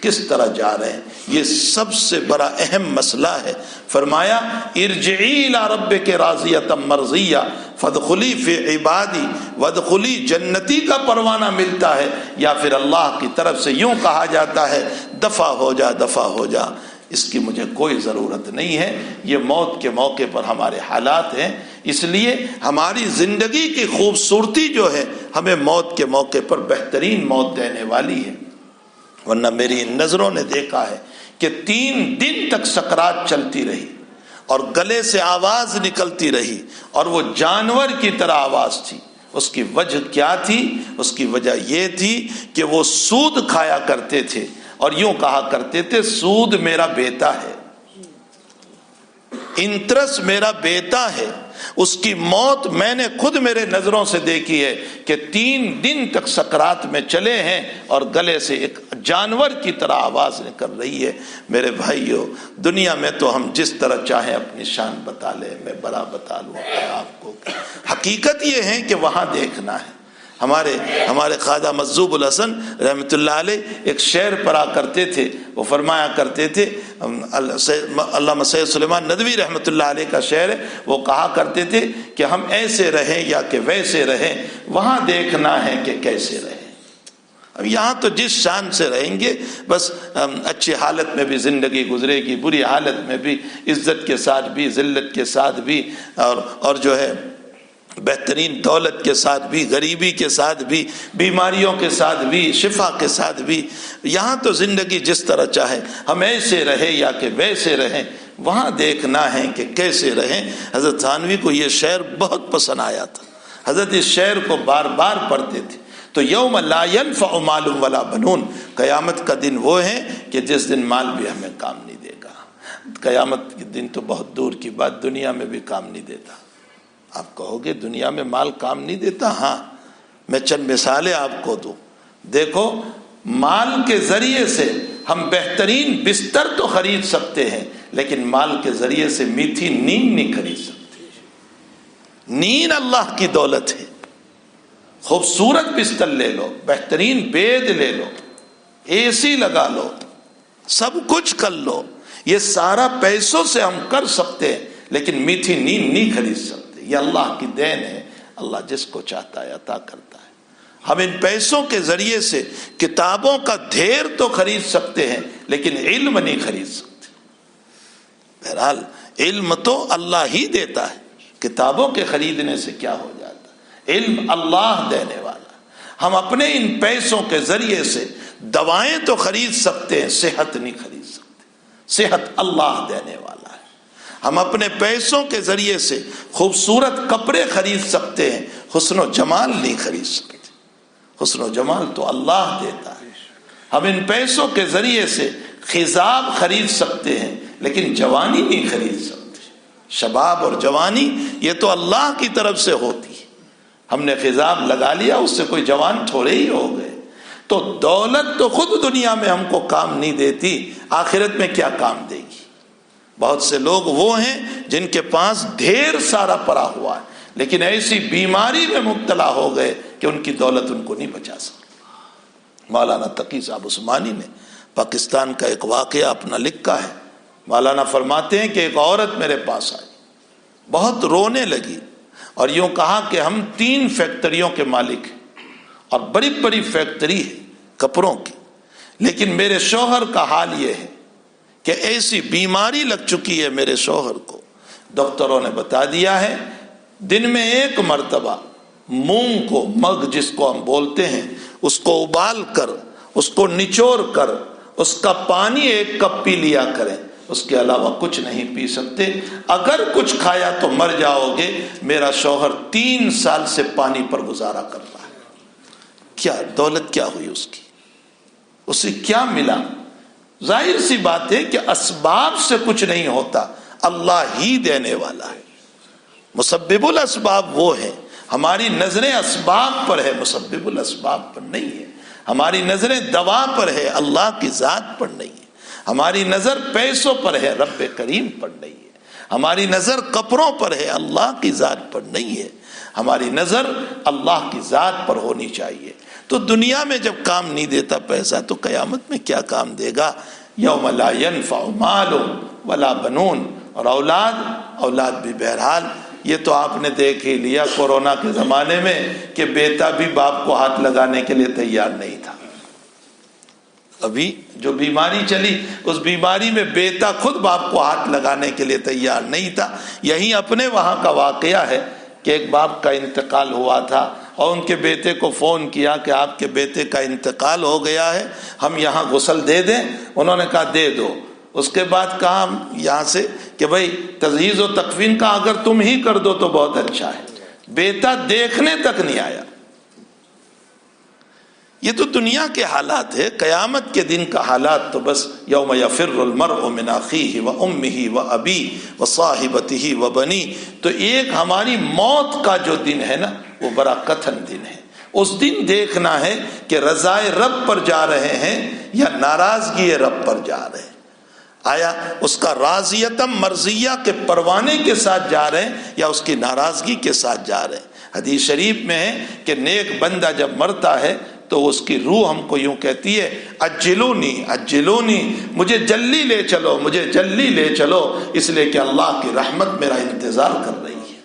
کس طرح جا رہے ہیں۔ یہ سب سے بڑا اہم مسئلہ ہے۔ فرمایا ارجعی الی ربک راضیۃ مرضیہ فادخلی فی عبادی وادخلی جنتی کا پروانہ ملتا ہے، یا پھر اللہ کی طرف سے یوں کہا جاتا ہے دفع ہو جا دفع ہو جا، اس کی مجھے کوئی ضرورت نہیں ہے۔ یہ موت کے موقع پر ہمارے حالات ہیں، اس لیے ہماری زندگی کی خوبصورتی جو ہے ہمیں موت کے موقع پر بہترین موت دینے والی ہے۔ ورنہ میری ان نظروں نے دیکھا ہے کہ 3 دن تک سکرات چلتی رہی اور گلے سے آواز نکلتی رہی، اور وہ جانور کی طرح آواز تھی۔ اس کی وجہ کیا تھی؟ اس کی وجہ یہ تھی کہ وہ سود کھایا کرتے تھے اور یوں کہا کرتے تھے سود میرا بیٹا ہے، انٹرسٹ میرا بیٹا ہے۔ اس کی موت میں نے خود میرے نظروں سے دیکھی ہے کہ 3 دن تک سکرات میں چلے ہیں اور گلے سے ایک جانور کی طرح آواز نکل رہی ہے۔ میرے بھائیو، دنیا میں تو ہم جس طرح چاہیں اپنی شان بتا لیں، میں بڑا بتا لوں اپنے آپ کو، حقیقت یہ ہے کہ وہاں دیکھنا ہے۔ ہمارے خواجہ مجذوب الحسن رحمۃ اللہ علیہ ایک شعر پڑھا کرتے تھے، وہ فرمایا کرتے تھے، علامہ سید سلیمان ندوی رحمۃ اللہ علیہ کا شعر ہے، وہ کہا کرتے تھے کہ ہم ایسے رہیں یا کہ ویسے رہیں، وہاں دیکھنا ہے کہ کیسے رہیں۔ اب یہاں تو جس شان سے رہیں گے، بس اچھی حالت میں بھی زندگی گزرے گی، بری حالت میں بھی عزت کے ساتھ بھی، ذلت کے ساتھ بھی، اور جو ہے بہترین دولت کے ساتھ بھی، غریبی کے ساتھ بھی، بیماریوں کے ساتھ بھی، شفا کے ساتھ بھی۔ یہاں تو زندگی جس طرح چاہے ہم ایسے رہیں یا کہ ویسے رہیں، وہاں دیکھنا ہے کہ کیسے رہیں۔ حضرت تھانوی کو یہ شعر بہت پسند آیا تھا، حضرت اس شعر کو بار بار پڑھتے تھے۔ تو یوم لا ینفع مال ولا بنون، قیامت کا دن وہ ہے کہ جس دن مال بھی ہمیں کام نہیں دے گا۔ قیامت کے دن تو بہت دور کی بات، دنیا میں بھی کام نہیں دیتا۔ آپ کہو گے دنیا میں مال کام نہیں دیتا؟ ہاں، میں چند مثالیں آپ کو دوں۔ دیکھو، مال کے ذریعے سے ہم بہترین بستر تو خرید سکتے ہیں، لیکن مال کے ذریعے سے میٹھی نیند نہیں خرید سکتے۔ نیند اللہ کی دولت ہے۔ خوبصورت بستر لے لو، بہترین بیڈ لے لو، اے سی لگا لو، سب کچھ کر لو، یہ سارا پیسوں سے ہم کر سکتے ہیں، لیکن میٹھی نیند نہیں خرید سکتے۔ یہ اللہ کی دین ہے، اللہ جس کو چاہتا ہے عطا کرتا ہے۔ ہم ان پیسوں کے ذریعے سے کتابوں کا ڈھیر تو خرید سکتے ہیں، لیکن علم نہیں خرید سکتے۔ بہرحال علم تو اللہ ہی دیتا ہے، کتابوں کے خریدنے سے کیا ہو جاتا ہے؟ علم اللہ دینے والا۔ ہم اپنے ان پیسوں کے ذریعے سے دوائیں تو خرید سکتے ہیں، صحت نہیں خرید سکتے۔ صحت اللہ دینے والا۔ ہم اپنے پیسوں کے ذریعے سے خوبصورت کپڑے خرید سکتے ہیں، حسن و جمال نہیں خرید سکتے۔ حسن و جمال تو اللہ دیتا ہے۔ ہم ان پیسوں کے ذریعے سے خضاب خرید سکتے ہیں، لیکن جوانی نہیں خرید سکتے۔ شباب اور جوانی یہ تو اللہ کی طرف سے ہوتی ہے۔ ہم نے خضاب لگا لیا، اس سے کوئی جوان تھوڑے ہی ہو گئے۔ تو دولت تو خود دنیا میں ہم کو کام نہیں دیتی، آخرت میں کیا کام دے گی؟ بہت سے لوگ وہ ہیں جن کے پاس ڈھیر سارا پڑا ہوا ہے، لیکن ایسی بیماری میں مبتلا ہو گئے کہ ان کی دولت ان کو نہیں بچا سکتی۔ مولانا تقی صاحب عثمانی نے پاکستان کا ایک واقعہ اپنا لکھا ہے۔ مولانا فرماتے ہیں کہ ایک عورت میرے پاس آئی، بہت رونے لگی اور یوں کہا کہ ہم 3 فیکٹریوں کے مالک ہیں اور بڑی بڑی فیکٹری ہے کپڑوں کی، لیکن میرے شوہر کا حال یہ ہے کہ ایسی بیماری لگ چکی ہے میرے شوہر کو، ڈاکٹروں نے بتا دیا ہے دن میں 1 مرتبہ مونگ کو، مگ جس کو ہم بولتے ہیں، اس کو ابال کر، اس کو نچوڑ کر، اس کا پانی 1 کپ پی لیا کریں، اس کے علاوہ کچھ نہیں پی سکتے۔ اگر کچھ کھایا تو مر جاؤ گے۔ میرا شوہر 3 سال سے پانی پر گزارا کر رہا ہے۔ کیا دولت کیا ہوئی اس کی؟ اسے کیا ملا؟ ظاہر سی بات ہے کہ اسباب سے کچھ نہیں ہوتا، اللہ ہی دینے والا ہے۔ مسبب الاسباب وہ ہے، ہماری نظریں اسباب پر ہے، مسبب الاسباب پر نہیں ہے۔ ہماری نظریں دوا پر ہے، اللہ کی ذات پر نہیں ہے۔ ہماری نظر پیسوں پر ہے، رب کریم پر نہیں ہے۔ ہماری نظر کپڑوں پر ہے، اللہ کی ذات پر نہیں ہے۔ ہماری نظر اللہ کی ذات پر ہونی چاہیے۔ تو دنیا میں جب کام نہیں دیتا پیسہ تو قیامت میں کیا کام دے گا؟ یوم لا ینفع مال ولا بنون، اور اولاد بھی بہرحال یہ تو آپ نے دیکھ ہی لیا کورونا کے زمانے میں کہ بیٹا بھی باپ کو ہاتھ لگانے کے لیے تیار نہیں تھا۔ ابھی جو بیماری چلی اس بیماری میں بیٹا خود باپ کو ہاتھ لگانے کے لیے تیار نہیں تھا۔ یہی اپنے وہاں کا واقعہ ہے کہ ایک باپ کا انتقال ہوا تھا اور ان کے بیٹے کو فون کیا کہ آپ کے بیٹے کا انتقال ہو گیا ہے، ہم یہاں غسل دے دیں؟ انہوں نے کہا دے دو۔ اس کے بعد کہا یہاں سے کہ بھائی تجہیز و تکفین کا اگر تم ہی کر دو تو بہت اچھا ہے۔ بیٹا دیکھنے تک نہیں آیا۔ یہ تو دنیا کے حالات ہے، قیامت کے دن کا حالات تو بس یوم یفر المرء من اخیہ و امہ و ابیہ و صاحبتہ و بنیہ، تو ایک ہماری موت کا جو دن ہے نا وہ بڑا کٹھن دن ہے۔ اس دن دیکھنا ہے کہ رضائے رب پر جا رہے ہیں یا ناراضگی رب پر جا رہے ہیں۔ آیا اس کا راضیتم مرضیہ کے پروانے کے ساتھ جا رہے ہیں یا اس کی ناراضگی کے ساتھ جا رہے ہیں؟ حدیث شریف میں ہے کہ نیک بندہ جب مرتا ہے تو اس کی روح ہم کو یوں کہتی ہے اجلونی اجلونی، مجھے جلدی لے چلو، مجھے جلدی لے چلو، اس لیے کہ اللہ کی رحمت میرا انتظار کر رہی ہے۔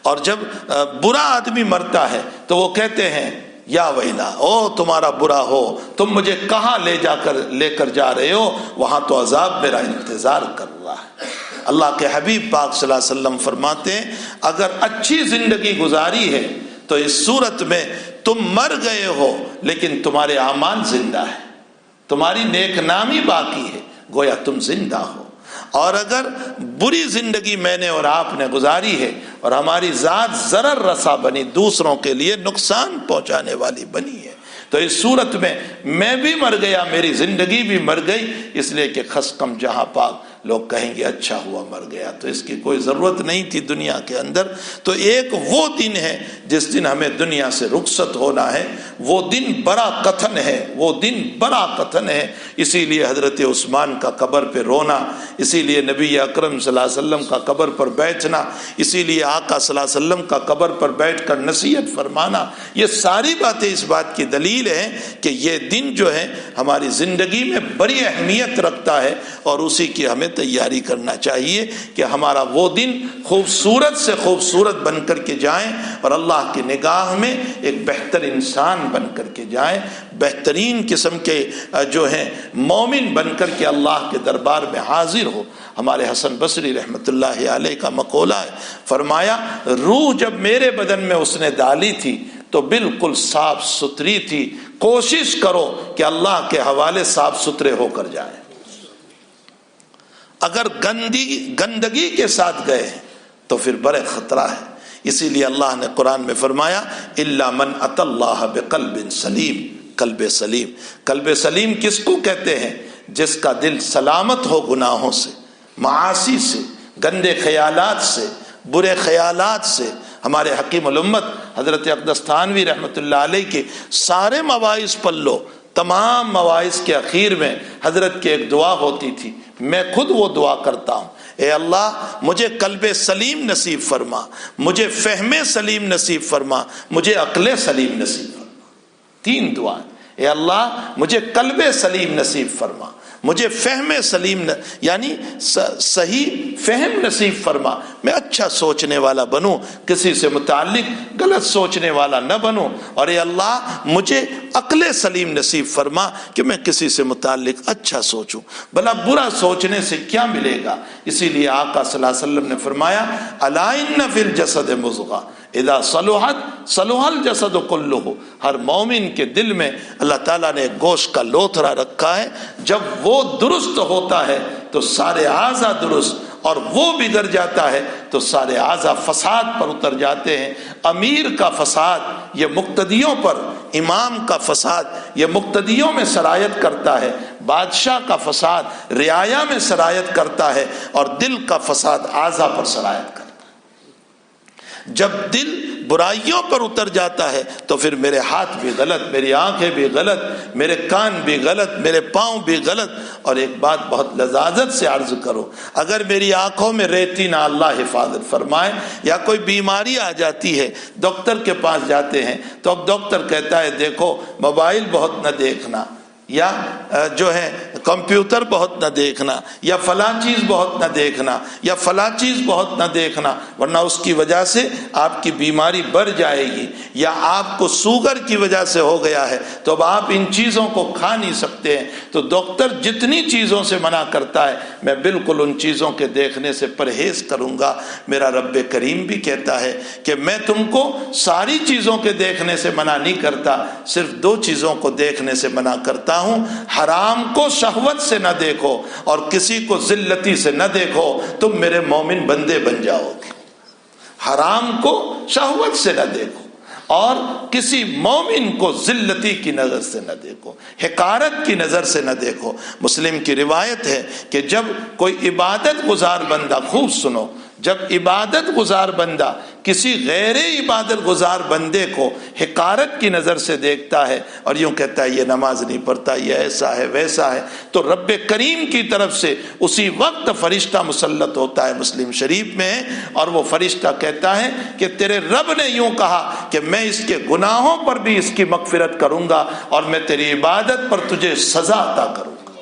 اور جب برا آدمی مرتا ہے تو وہ کہتے ہیں یا ویلا، او تمہارا برا ہو، تم مجھے کہاں لے کر جا رہے ہو؟ وہاں تو عذاب میرا انتظار کر رہا ہے۔ اللہ کے حبیب پاک صلی اللہ علیہ وسلم فرماتے ہیں اگر اچھی زندگی گزاری ہے تو اس صورت میں تم مر گئے ہو لیکن تمہارے اعمال زندہ ہے، تمہاری نیک نامی باقی ہے، گویا تم زندہ ہو۔ اور اگر بری زندگی میں نے اور آپ نے گزاری ہے اور ہماری ذات ضرر رسا بنی، دوسروں کے لیے نقصان پہنچانے والی بنی ہے، تو اس صورت میں بھی مر گیا، میری زندگی بھی مر گئی، اس لیے کہ خس کم جہاں پاک لوگ کہیں گے اچھا ہوا مر گیا، تو اس کی کوئی ضرورت نہیں تھی دنیا کے اندر۔ تو ایک وہ دن ہے جس دن ہمیں دنیا سے رخصت ہونا ہے، وہ دن بڑا کتھن ہے، وہ دن بڑا کتھن ہے۔ اسی لیے حضرت عثمان کا قبر پہ رونا، اسی لیے نبی اکرم صلی اللہ علیہ وسلم کا قبر پر بیٹھنا، اسی لیے آقا صلی اللہ علیہ وسلم کا قبر پر بیٹھ کر نصیحت فرمانا، یہ ساری باتیں اس بات کی دلیل ہیں کہ یہ دن جو ہے ہماری زندگی میں بڑی اہمیت رکھتا ہے، اور اسی کی ہمیں تیاری کرنا چاہیے کہ ہمارا وہ دن خوبصورت سے خوبصورت بن کر کے جائیں اور اللہ کی نگاہ میں ایک بہتر انسان بن کر کے جائیں، بہترین قسم کے جو ہیں مومن بن کر کے اللہ کے دربار میں حاضر ہو۔ ہمارے حسن بصری رحمۃ اللہ علیہ کا مقولہ ہے، فرمایا روح جب میرے بدن میں اس نے ڈالی تھی تو بالکل صاف ستھری تھی، کوشش کرو کہ اللہ کے حوالے صاف ستھرے ہو کر جائیں۔ اگر گندگی کے ساتھ گئے ہیں تو پھر بڑے خطرہ ہے۔ اسی لیے اللہ نے قرآن میں فرمایا الا من اتى اللہ بقلب سلیم، قلب سلیم۔ قلب سلیم کس کو کہتے ہیں؟ جس کا دل سلامت ہو گناہوں سے، معاصی سے، گندے خیالات سے، برے خیالات سے۔ ہمارے حکیم الامت حضرت اقدس تھانوی رحمۃ اللہ علیہ کے سارے مواعظ پڑھ لو، تمام مواعظ کے اخیر میں حضرت کی ایک دعا ہوتی تھی، میں خود وہ دعا کرتا ہوں، اے اللہ مجھے قلب سلیم نصیب فرما، مجھے فہم سلیم نصیب فرما، مجھے عقل سلیم نصیب فرما۔ تین دعائیں، اے اللہ مجھے قلب سلیم نصیب فرما، مجھے فہم سلیم یعنی صحیح فہم نصیب فرما، میں اچھا سوچنے والا بنوں، کسی سے متعلق غلط سوچنے والا نہ بنوں، اور اے اللہ مجھے عقل سلیم نصیب فرما کہ میں کسی سے متعلق اچھا سوچوں، بھلا برا سوچنے سے کیا ملے گا؟ اسی لیے آقا صلی اللہ علیہ وسلم نے فرمایا الا ان فی الجسد مضغہ اذا صلحت صلح الجسد کلہ، ہر مومن کے دل میں اللہ تعالیٰ نے گوشت کا لوتھڑا رکھا ہے، جب وہ درست ہوتا ہے تو سارے اعضاء درست، اور وہ بگڑ جاتا ہے تو سارے اعضاء فساد پر اتر جاتے ہیں۔ امیر کا فساد یہ مقتدیوں پر امام کا فساد یہ مقتدیوں میں سرایت کرتا ہے، بادشاہ کا فساد رعایا میں سرایت کرتا ہے، اور دل کا فساد اعضاء پر سرایت کرتا ہے۔ جب دل برائیوں پر اتر جاتا ہے تو پھر میرے ہاتھ بھی غلط، میری آنکھیں بھی غلط، میرے کان بھی غلط، میرے پاؤں بھی غلط۔ اور ایک بات بہت لذاذت سے عرض کرو، اگر میری آنکھوں میں ریتینہ اللہ حفاظت فرمائے یا کوئی بیماری آ جاتی ہے، ڈاکٹر کے پاس جاتے ہیں تو اب ڈاکٹر کہتا ہے دیکھو موبائل بہت نہ دیکھنا، یا جو ہے کمپیوٹر بہت نہ دیکھنا، یا فلاں چیز بہت نہ دیکھنا، یا فلاں چیز بہت نہ دیکھنا، ورنہ اس کی وجہ سے آپ کی بیماری بڑھ جائے گی، یا آپ کو شوگر کی وجہ سے ہو گیا ہے تو اب آپ ان چیزوں کو کھا نہیں سکتے ہیں۔ تو ڈاکٹر جتنی چیزوں سے منع کرتا ہے میں بالکل ان چیزوں کے دیکھنے سے پرہیز کروں گا۔ میرا رب کریم بھی کہتا ہے کہ میں تم کو ساری چیزوں کے دیکھنے سے منع نہیں کرتا، صرف 2 چیزوں کو دیکھنے سے منع کرتا ہوں، حرام کو شہوت سے نہ دیکھو اور کسی کو ذلتی سے نہ دیکھو، تم میرے مومن بندے بن جاؤ گے۔ حرام کو شہوت سے نہ دیکھو اور کسی مومن کو ذلتی کی نظر سے نہ دیکھو، حقارت کی نظر سے نہ دیکھو۔ مسلم کی روایت ہے کہ جب کوئی عبادت گزار بندہ، خوب سنو، جب عبادت گزار بندہ کسی غیر عبادت گزار بندے کو حقارت کی نظر سے دیکھتا ہے اور یوں کہتا ہے یہ نماز نہیں پڑھتا، یہ ایسا ہے ویسا ہے، تو رب کریم کی طرف سے اسی وقت فرشتہ مسلط ہوتا ہے، مسلم شریف میں ہے، اور وہ فرشتہ کہتا ہے کہ تیرے رب نے یوں کہا کہ میں اس کے گناہوں پر بھی اس کی مغفرت کروں گا اور میں تیری عبادت پر تجھے سزا عطا کروں گا،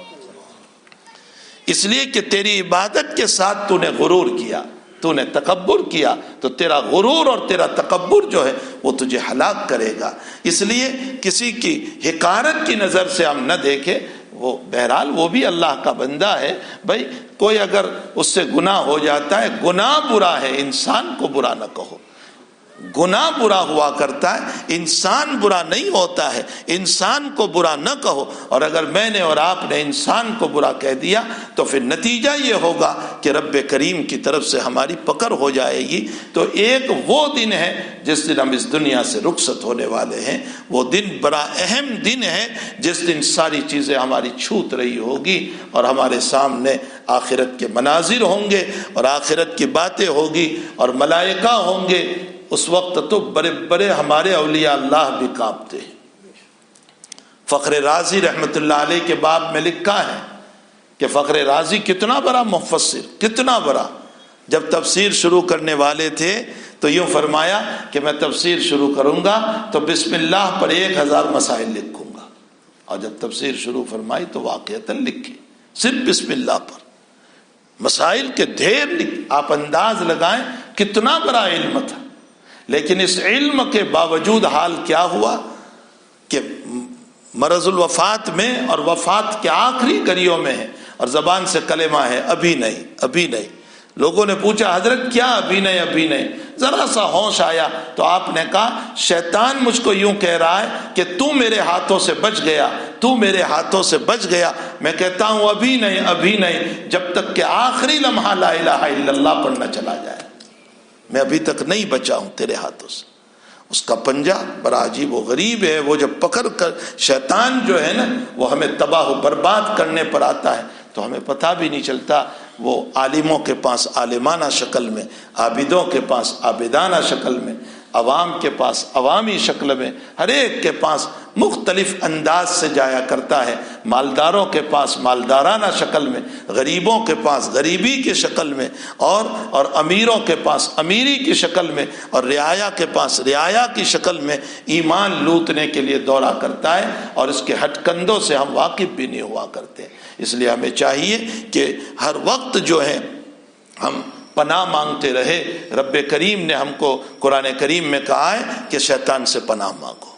اس لیے کہ تیری عبادت کے ساتھ تو نے غرور کیا، تو نے تکبر کیا، تو تیرا غرور اور تیرا تکبر جو ہے وہ تجھے ہلاک کرے گا۔ اس لیے کسی کی حقارت کی نظر سے ہم نہ دیکھیں، وہ بہرحال وہ بھی اللہ کا بندہ ہے، بھائی کوئی اگر اس سے گناہ ہو جاتا ہے، گناہ برا ہے، انسان کو برا نہ کہو، گناہ برا ہوا کرتا ہے، انسان برا نہیں ہوتا ہے، انسان کو برا نہ کہو۔ اور اگر میں نے اور آپ نے انسان کو برا کہہ دیا تو پھر نتیجہ یہ ہوگا کہ رب کریم کی طرف سے ہماری پکڑ ہو جائے گی۔ تو ایک وہ دن ہے جس دن ہم اس دنیا سے رخصت ہونے والے ہیں، وہ دن بڑا اہم دن ہے جس دن ساری چیزیں ہماری چھوٹ رہی ہوگی اور ہمارے سامنے آخرت کے مناظر ہوں گے اور آخرت کی باتیں ہوگی اور ملائکہ ہوں گے۔ اس وقت تو بڑے بڑے ہمارے اولیاء اللہ بھی کانپتے ہیں۔ فخر رازی رحمت اللہ علیہ کے باب میں لکھا ہے کہ فخر رازی کتنا بڑا مفسر، کتنا بڑا، جب تفسیر شروع کرنے والے تھے تو یوں فرمایا کہ میں تفسیر شروع کروں گا تو بسم اللہ پر 1000 مسائل لکھوں گا، اور جب تفسیر شروع فرمائی تو واقعتاً لکھی، صرف بسم اللہ پر مسائل کے ڈھیر لکھ۔ آپ انداز لگائیں کتنا بڑا علم تھا، لیکن اس علم کے باوجود حال کیا ہوا کہ مرض الوفات میں اور وفات کے آخری گھڑیوں میں ہے اور زبان سے کلمہ ہے ابھی نہیں، ابھی نہیں۔ لوگوں نے پوچھا حضرت کیا ابھی نہیں، ابھی نہیں؟ ذرا سا ہوش آیا تو آپ نے کہا شیطان مجھ کو یوں کہہ رہا ہے کہ تو میرے ہاتھوں سے بچ گیا، تو میرے ہاتھوں سے بچ گیا۔ میں کہتا ہوں ابھی نہیں، ابھی نہیں، جب تک کہ آخری لمحہ لا الہ الا اللہ پڑھنا چلا جائے، میں ابھی تک نہیں بچا ہوں تیرے ہاتھوں سے۔ اس کا پنجہ بڑا عجیب و غریب ہے، وہ جب پکڑ کر شیطان جو ہے نا وہ ہمیں تباہ و برباد کرنے پر آتا ہے تو ہمیں پتہ بھی نہیں چلتا۔ وہ عالموں کے پاس عالمانہ شکل میں، عابدوں کے پاس عابدانہ شکل میں، عوام کے پاس عوامی شکل میں، ہر ایک کے پاس مختلف انداز سے جایا کرتا ہے، مالداروں کے پاس مالدارانہ شکل میں، غریبوں کے پاس غریبی کی شکل میں، اور امیروں کے پاس امیری کی شکل میں، اور رعایا کے پاس رعایا کی شکل میں ایمان لوٹنے کے لیے دورہ کرتا ہے، اور اس کے ہٹ کندوں سے ہم واقف بھی نہیں ہوا کرتے۔ اس لیے ہمیں چاہیے کہ ہر وقت جو ہے ہم پناہ مانگتے رہے۔ رب کریم نے ہم کو قرآن کریم میں کہا ہے کہ شیطان سے پناہ مانگو،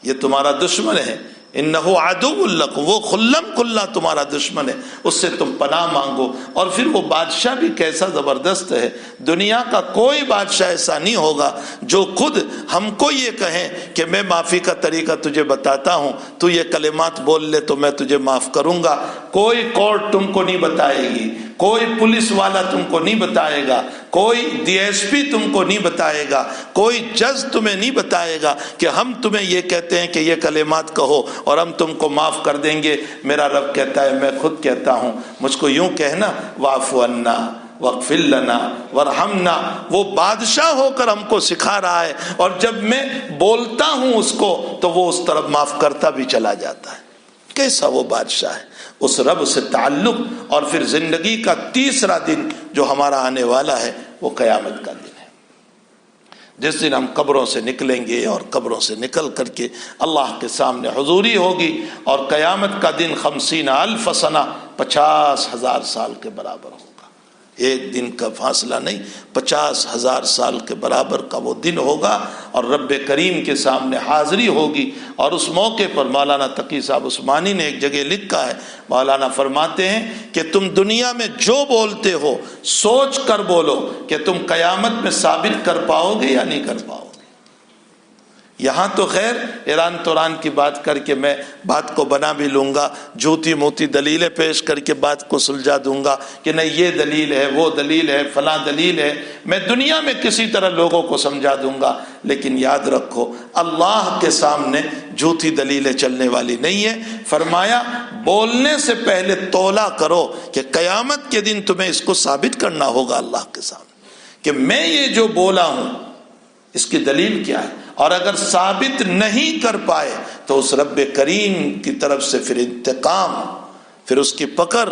یہ تمہارا دشمن ہے، انہو عدو لکم، وہ خلم کھلا تمہارا دشمن ہے، اس سے تم پناہ مانگو۔ اور پھر وہ بادشاہ بھی کیسا زبردست ہے، دنیا کا کوئی بادشاہ ایسا نہیں ہوگا جو خود ہم کو یہ کہیں کہ میں معافی کا طریقہ تجھے بتاتا ہوں، تو یہ کلمات بول لے تو میں تجھے معاف کروں گا۔ کوئی کورٹ تم کو نہیں بتائے گی، کوئی پولیس والا تم کو نہیں بتائے گا، کوئی ڈی ایس پی تم کو نہیں بتائے گا، کوئی جج تمہیں نہیں بتائے گا کہ ہم تمہیں یہ کہتے ہیں کہ یہ کلمات کہو اور ہم تم کو معاف کر دیں گے۔ میرا رب کہتا ہے میں خود کہتا ہوں، مجھ کو یوں کہنا واعف عنا واغفر لنا وارحمنا، وہ بادشاہ ہو کر ہم کو سکھا رہا ہے، اور جب میں بولتا ہوں اس کو تو وہ اس طرف معاف کرتا بھی چلا جاتا ہے۔ کیسا وہ بادشاہ ہے، اس رب سے تعلق۔ اور پھر زندگی کا تیسرا دن جو ہمارا آنے والا ہے وہ قیامت کا دن ہے، جس دن ہم قبروں سے نکلیں گے اور قبروں سے نکل کر کے اللہ کے سامنے حضوری ہوگی، اور قیامت کا دن 50,000 سنہ 50,000 سال کے برابر ہوگا۔ ایک دن کا فاصلہ نہیں، 50,000 سال کے برابر کا وہ دن ہوگا، اور رب کریم کے سامنے حاضری ہوگی۔ اور اس موقع پر مولانا تقی صاحب عثمانی نے ایک جگہ لکھا ہے، مولانا فرماتے ہیں کہ تم دنیا میں جو بولتے ہو سوچ کر بولو کہ تم قیامت میں ثابت کر پاؤ گے یا نہیں کر پاؤ گے۔ یہاں تو خیر ایران توران کی بات کر کے میں بات کو بنا بھی لوں گا، جھوٹی موتی دلیلیں پیش کر کے بات کو سلجھا دوں گا کہ نہیں یہ دلیل ہے، وہ دلیل ہے، فلاں دلیل ہے، میں دنیا میں کسی طرح لوگوں کو سمجھا دوں گا، لیکن یاد رکھو اللہ کے سامنے جھوٹی دلیلیں چلنے والی نہیں ہے۔ فرمایا بولنے سے پہلے تولا کرو کہ قیامت کے دن تمہیں اس کو ثابت کرنا ہوگا اللہ کے سامنے کہ میں یہ جو بولا ہوں اس کی دلیل کیا ہے، اور اگر ثابت نہیں کر پائے تو اس رب کریم کی طرف سے پھر انتقام، پھر اس کی پکڑ،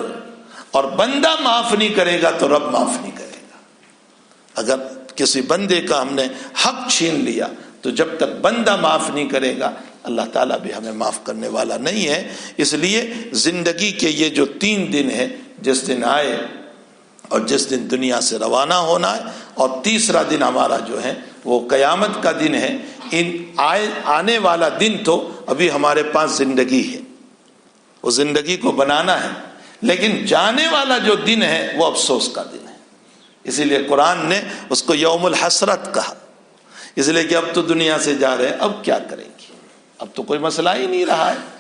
اور بندہ معاف نہیں کرے گا تو رب معاف نہیں کرے گا۔ اگر کسی بندے کا ہم نے حق چھین لیا تو جب تک بندہ معاف نہیں کرے گا اللہ تعالیٰ بھی ہمیں معاف کرنے والا نہیں ہے۔ اس لیے زندگی کے یہ جو 3 دن ہیں، جس دن آئے اور جس دن دنیا سے روانہ ہونا ہے، اور تیسرا دن ہمارا جو ہے وہ قیامت کا دن ہے، ان آنے والا دن تو ابھی ہمارے پاس زندگی ہے، وہ زندگی کو بنانا ہے، لیکن جانے والا جو دن ہے وہ افسوس کا دن ہے۔ اسی لیے قرآن نے اس کو یوم الحسرت کہا، اس لیے کہ اب تو دنیا سے جا رہے ہیں، اب کیا کریں گے، اب تو کوئی مسئلہ ہی نہیں رہا ہے۔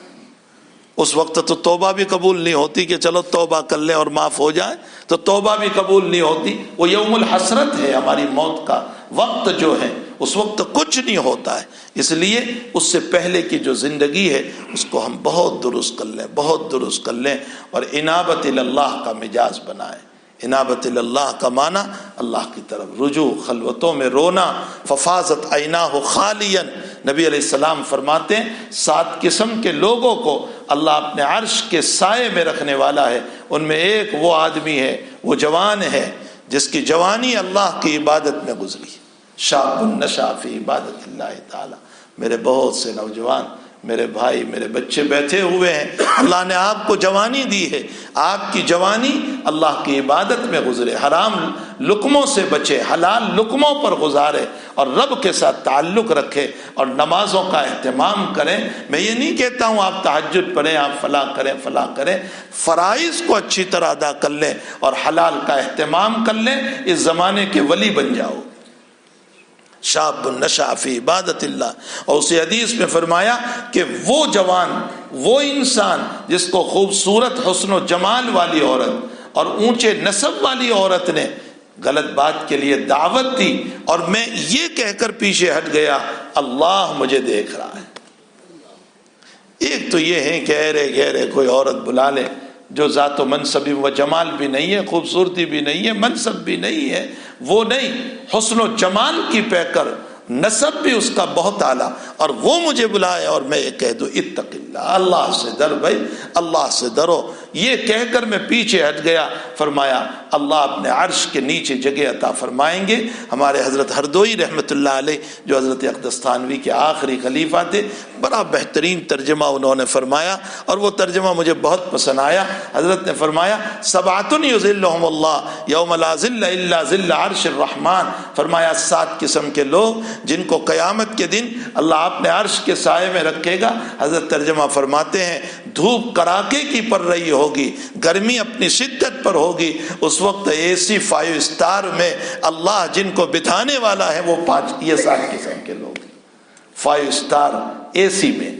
اس وقت تو توبہ بھی قبول نہیں ہوتی کہ چلو توبہ کر لیں اور معاف ہو جائے، تو توبہ بھی قبول نہیں ہوتی۔ وہ یوم الحسرت ہے، ہماری موت کا وقت جو ہے اس وقت کچھ نہیں ہوتا ہے۔ اس لیے اس سے پہلے کی جو زندگی ہے اس کو ہم بہت درست کر لیں، بہت درست کر لیں، اور انابت اللہ کا مزاج بنائیں۔ انابت اللہ کا معنی اللہ کی طرف رجوع، خلوتوں میں رونا۔ ففاضت عیناہ خالیا، نبی علیہ السلام فرماتے ہیں 7 قسم کے لوگوں کو اللہ اپنے عرش کے سائے میں رکھنے والا ہے۔ ان میں ایک وہ آدمی ہے، وہ جوان ہے جس کی جوانی اللہ کی عبادت میں گزری، شاب نشأ فی عبادت اللہ تعالی۔ میرے بہت سے نوجوان، میرے بھائی، میرے بچے بیٹھے ہوئے ہیں، اللہ نے آپ کو جوانی دی ہے، آپ کی جوانی اللہ کی عبادت میں گزرے، حرام لقموں سے بچے، حلال لقموں پر گزارے، اور رب کے ساتھ تعلق رکھے، اور نمازوں کا اہتمام کریں۔ میں یہ نہیں کہتا ہوں آپ تہجد پڑھیں، آپ فلاں کریں فلاں کریں، فرائض کو اچھی طرح ادا کر لیں اور حلال کا اہتمام کر لیں، اس زمانے کے ولی بن جاؤ۔ شاب نشأ فی عبادت اللہ۔ اور اسی حدیث میں فرمایا کہ وہ جوان، وہ انسان جس کو خوبصورت حسن و جمال والی عورت اور اونچے نسب والی عورت نے غلط بات کے لیے دعوت دی، اور میں یہ کہہ کر پیچھے ہٹ گیا اللہ مجھے دیکھ رہا ہے۔ ایک تو یہ ہے کہ ارے گہرے کوئی عورت بلا لے جو ذات و منصب و جمال بھی نہیں ہے، خوبصورتی بھی نہیں ہے، منصب بھی نہیں ہے، وہ نہیں، حسن و جمال کی پیکر، نسب بھی اس کا بہت اعلیٰ، اور وہ مجھے بلائے اور میں یہ کہہ دوں اتق اللہ، اللہ سے ڈر بھائی، اللہ سے ڈرو، یہ کہہ کر میں پیچھے ہٹ گیا۔ فرمایا اللہ اپنے عرش کے نیچے جگہ عطا فرمائیں گے۔ ہمارے حضرت ہردوئی رحمۃ اللہ علیہ جو حضرت اقدس تھانوی کے آخری خلیفہ تھے، بڑا بہترین ترجمہ انہوں نے فرمایا، اور وہ ترجمہ مجھے بہت پسند آیا۔ حضرت نے فرمایا 7 یظلھم اللہ یوم لا ظل الا ظل عرش الرحمن۔ فرمایا 7 قسم کے لوگ جن کو قیامت کے دن اللہ اپنے عرش کے سائے میں رکھے گا۔ حضرت ترجمہ فرماتے ہیں دھوپ کڑاکے کی پڑ رہی ہوگی، گرمی اپنی شدت پر ہوگی، اس وقت اے سی 5 اسٹار میں اللہ جن کو بٹھانے والا ہے وہ 7 قسم کے لوگ 5 اسٹار اے سی میں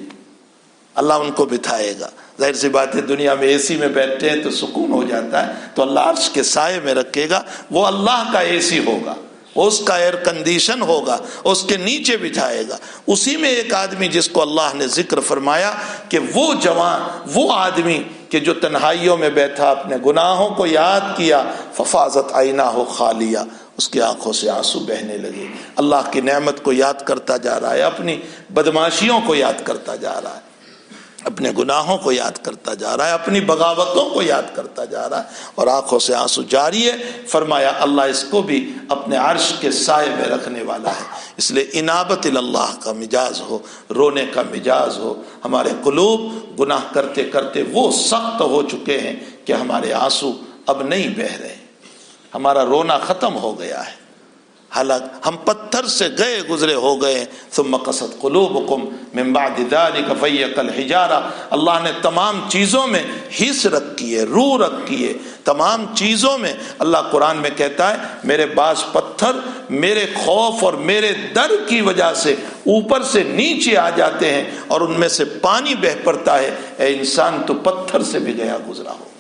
اللہ ان کو بٹھائے گا۔ ظاہر سی بات ہے دنیا میں اے سی میں بیٹھتے ہیں تو سکون ہو جاتا ہے، تو اللہ عرش کے سائے میں رکھے گا، وہ اللہ کا اے سی ہوگا، اس کا ایئر کنڈیشن ہوگا، اس کے نیچے بٹھائے گا۔ اسی میں ایک آدمی جس کو اللہ نے ذکر فرمایا کہ وہ جوان، وہ آدمی کہ جو تنہائیوں میں بیٹھا اپنے گناہوں کو یاد کیا، ففاضت عیناہ خالیہ، اس کی آنکھوں سے آنسو بہنے لگے، اللہ کی نعمت کو یاد کرتا جا رہا ہے، اپنی بدماشیوں کو یاد کرتا جا رہا ہے، اپنے گناہوں کو یاد کرتا جا رہا ہے، اپنی بغاوتوں کو یاد کرتا جا رہا ہے، اور آنکھوں سے آنسو جاری ہے۔ فرمایا اللہ اس کو بھی اپنے عرش کے سائے میں رکھنے والا ہے۔ اس لیے انابت اللہ کا مجاز ہو، رونے کا مجاز ہو۔ ہمارے قلوب گناہ کرتے کرتے وہ سخت ہو چکے ہیں کہ ہمارے آنسو اب نہیں بہہ رہے، ہمارا رونا ختم ہو گیا ہے، حالانکہ ہم پتھر سے گئے گزرے ہو گئے۔ ثم قست قلوبکم من بعد ذلک فہی کالحجارہ، اللہ نے تمام چیزوں میں حس رکھی ہے، روح رکھی ہے، تمام چیزوں میں۔ اللہ قرآن میں کہتا ہے میرے بعض پتھر میرے خوف اور میرے ڈر کی وجہ سے اوپر سے نیچے آ جاتے ہیں اور ان میں سے پانی بہہ پڑتا ہے، اے انسان تو پتھر سے بھی گیا گزرا ہو۔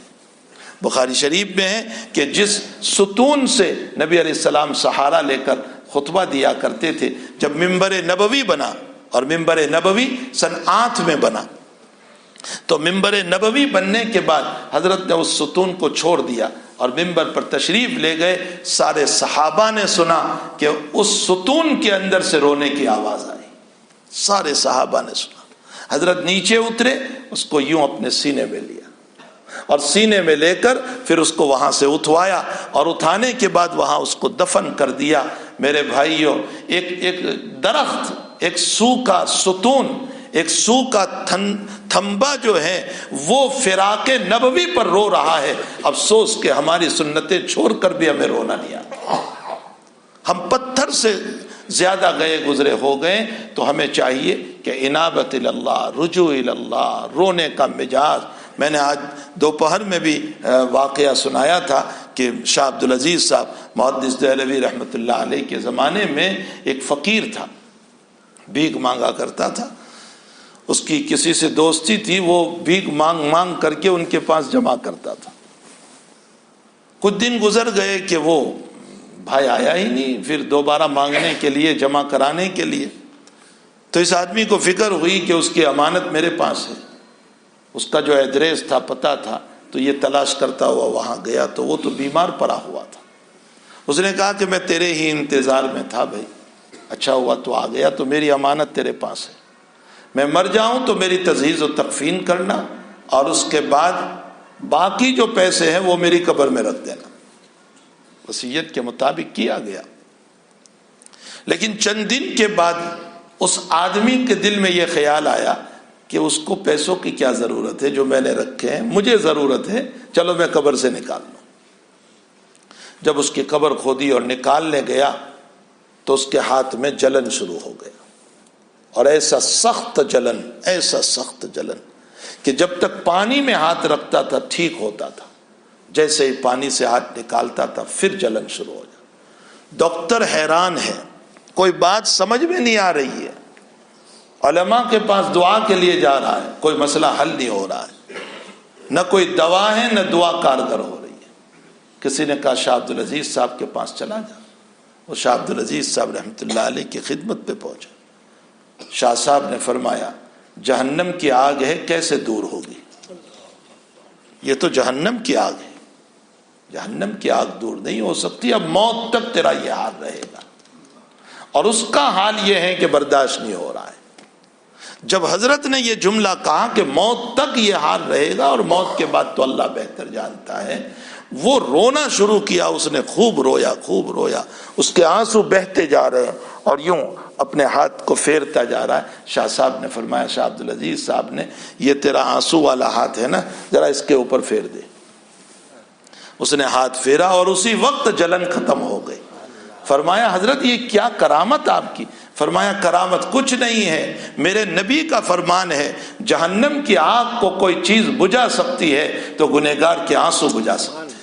بخاری شریف میں ہے کہ جس ستون سے نبی علیہ السلام سہارا لے کر خطبہ دیا کرتے تھے، جب ممبر نبوی بنا، اور ممبر نبوی سن 8 میں بنا، تو ممبر نبوی بننے کے بعد حضرت نے اس ستون کو چھوڑ دیا اور ممبر پر تشریف لے گئے۔ سارے صحابہ نے سنا کہ اس ستون کے اندر سے رونے کی آواز آئی، سارے صحابہ نے سنا۔ حضرت نیچے اترے، اس کو یوں اپنے سینے میں لیا اور سینے میں لے کر پھر اس کو وہاں سے اٹھوایا، اور اٹھانے کے بعد وہاں اس کو دفن کر دیا۔ میرے بھائیوں، ایک درخت، ایک سوکھا ستون، ایک سوکھا تھمبا جو ہے وہ فراق نبوی پر رو رہا ہے۔ افسوس کہ ہماری سنتیں چھوڑ کر بھی ہمیں رونا نہیں آتا، ہم پتھر سے زیادہ گئے گزرے ہو گئے۔ تو ہمیں چاہیے کہ انابت اللہ، رجوع اللہ، رونے کا مجاز۔ میں نے آج دوپہر میں بھی واقعہ سنایا تھا کہ شاہ عبدالعزیز صاحب محدث دہلوی رحمۃ اللہ علیہ کے زمانے میں ایک فقیر تھا، بھیک مانگا کرتا تھا، اس کی کسی سے دوستی تھی، وہ بھیک مانگ مانگ کر کے ان کے پاس جمع کرتا تھا۔ کچھ دن گزر گئے کہ وہ بھائی آیا ہی نہیں پھر دوبارہ مانگنے کے لیے، جمع کرانے کے لیے۔ تو اس آدمی کو فکر ہوئی کہ اس کی امانت میرے پاس ہے، اس کا جو ایڈریس تھا، پتہ تھا، تو یہ تلاش کرتا ہوا وہاں گیا، تو وہ تو بیمار پڑا ہوا تھا۔ اس نے کہا کہ میں تیرے ہی انتظار میں تھا بھائی، اچھا ہوا تو آ گیا، تو میری امانت تیرے پاس ہے، میں مر جاؤں تو میری تجہیز و تکفین کرنا، اور اس کے بعد باقی جو پیسے ہیں وہ میری قبر میں رکھ دینا۔ وصیت کے مطابق کیا گیا۔ لیکن چند دن کے بعد اس آدمی کے دل میں یہ خیال آیا کہ اس کو پیسوں کی کیا ضرورت ہے، جو میں نے رکھے ہیں، مجھے ضرورت ہے، چلو میں قبر سے نکال لوں۔ جب اس کی قبر کھودی اور نکالنے گیا تو اس کے ہاتھ میں جلن شروع ہو گیا، اور ایسا سخت جلن، ایسا سخت جلن کہ جب تک پانی میں ہاتھ رکھتا تھا ٹھیک ہوتا تھا، جیسے ہی پانی سے ہاتھ نکالتا تھا پھر جلن شروع ہو جاتا۔ ڈاکٹر حیران ہے، کوئی بات سمجھ میں نہیں آ رہی ہے، علماء کے پاس دعا کے لیے جا رہا ہے، کوئی مسئلہ حل نہیں ہو رہا ہے، نہ کوئی دوا ہے نہ دعا کارگر ہو رہی ہے۔ کسی نے کہا شاہ عبدالعزیز صاحب کے پاس چلا جا۔ وہ شاہ عبدالعزیز صاحب رحمۃ اللہ علیہ کی خدمت پہ پہنچا۔ شاہ صاحب نے فرمایا جہنم کی آگ ہے، کیسے دور ہوگی؟ یہ تو جہنم کی آگ ہے، جہنم کی آگ دور نہیں ہو سکتی، اب موت تک تیرا یہ حال رہے گا۔ اور اس کا حال یہ ہے کہ برداشت نہیں ہو رہا ہے۔ جب حضرت نے یہ جملہ کہا کہ موت تک یہ حال رہے گا اور موت کے بعد تو اللہ بہتر جانتا ہے، وہ رونا شروع کیا، اس نے خوب رویا، خوب رویا، اس کے آنسو بہتے جا رہے ہیں اور یوں اپنے ہاتھ کو پھیرتا جا رہا ہے۔ شاہ صاحب نے فرمایا، شاہ عبدالعزیز صاحب نے، یہ تیرا آنسو والا ہاتھ ہے نا، ذرا اس کے اوپر پھیر دے۔ اس نے ہاتھ پھیرا اور اسی وقت جلن ختم ہو گئی۔ فرمایا حضرت یہ کیا کرامت آپ کی؟ فرمایا کرامت کچھ نہیں ہے، میرے نبی کا فرمان ہے جہنم کی آگ کو کوئی چیز بجھا سکتی ہے تو گنہگار کے آنسو بجھا سکتے ہیں۔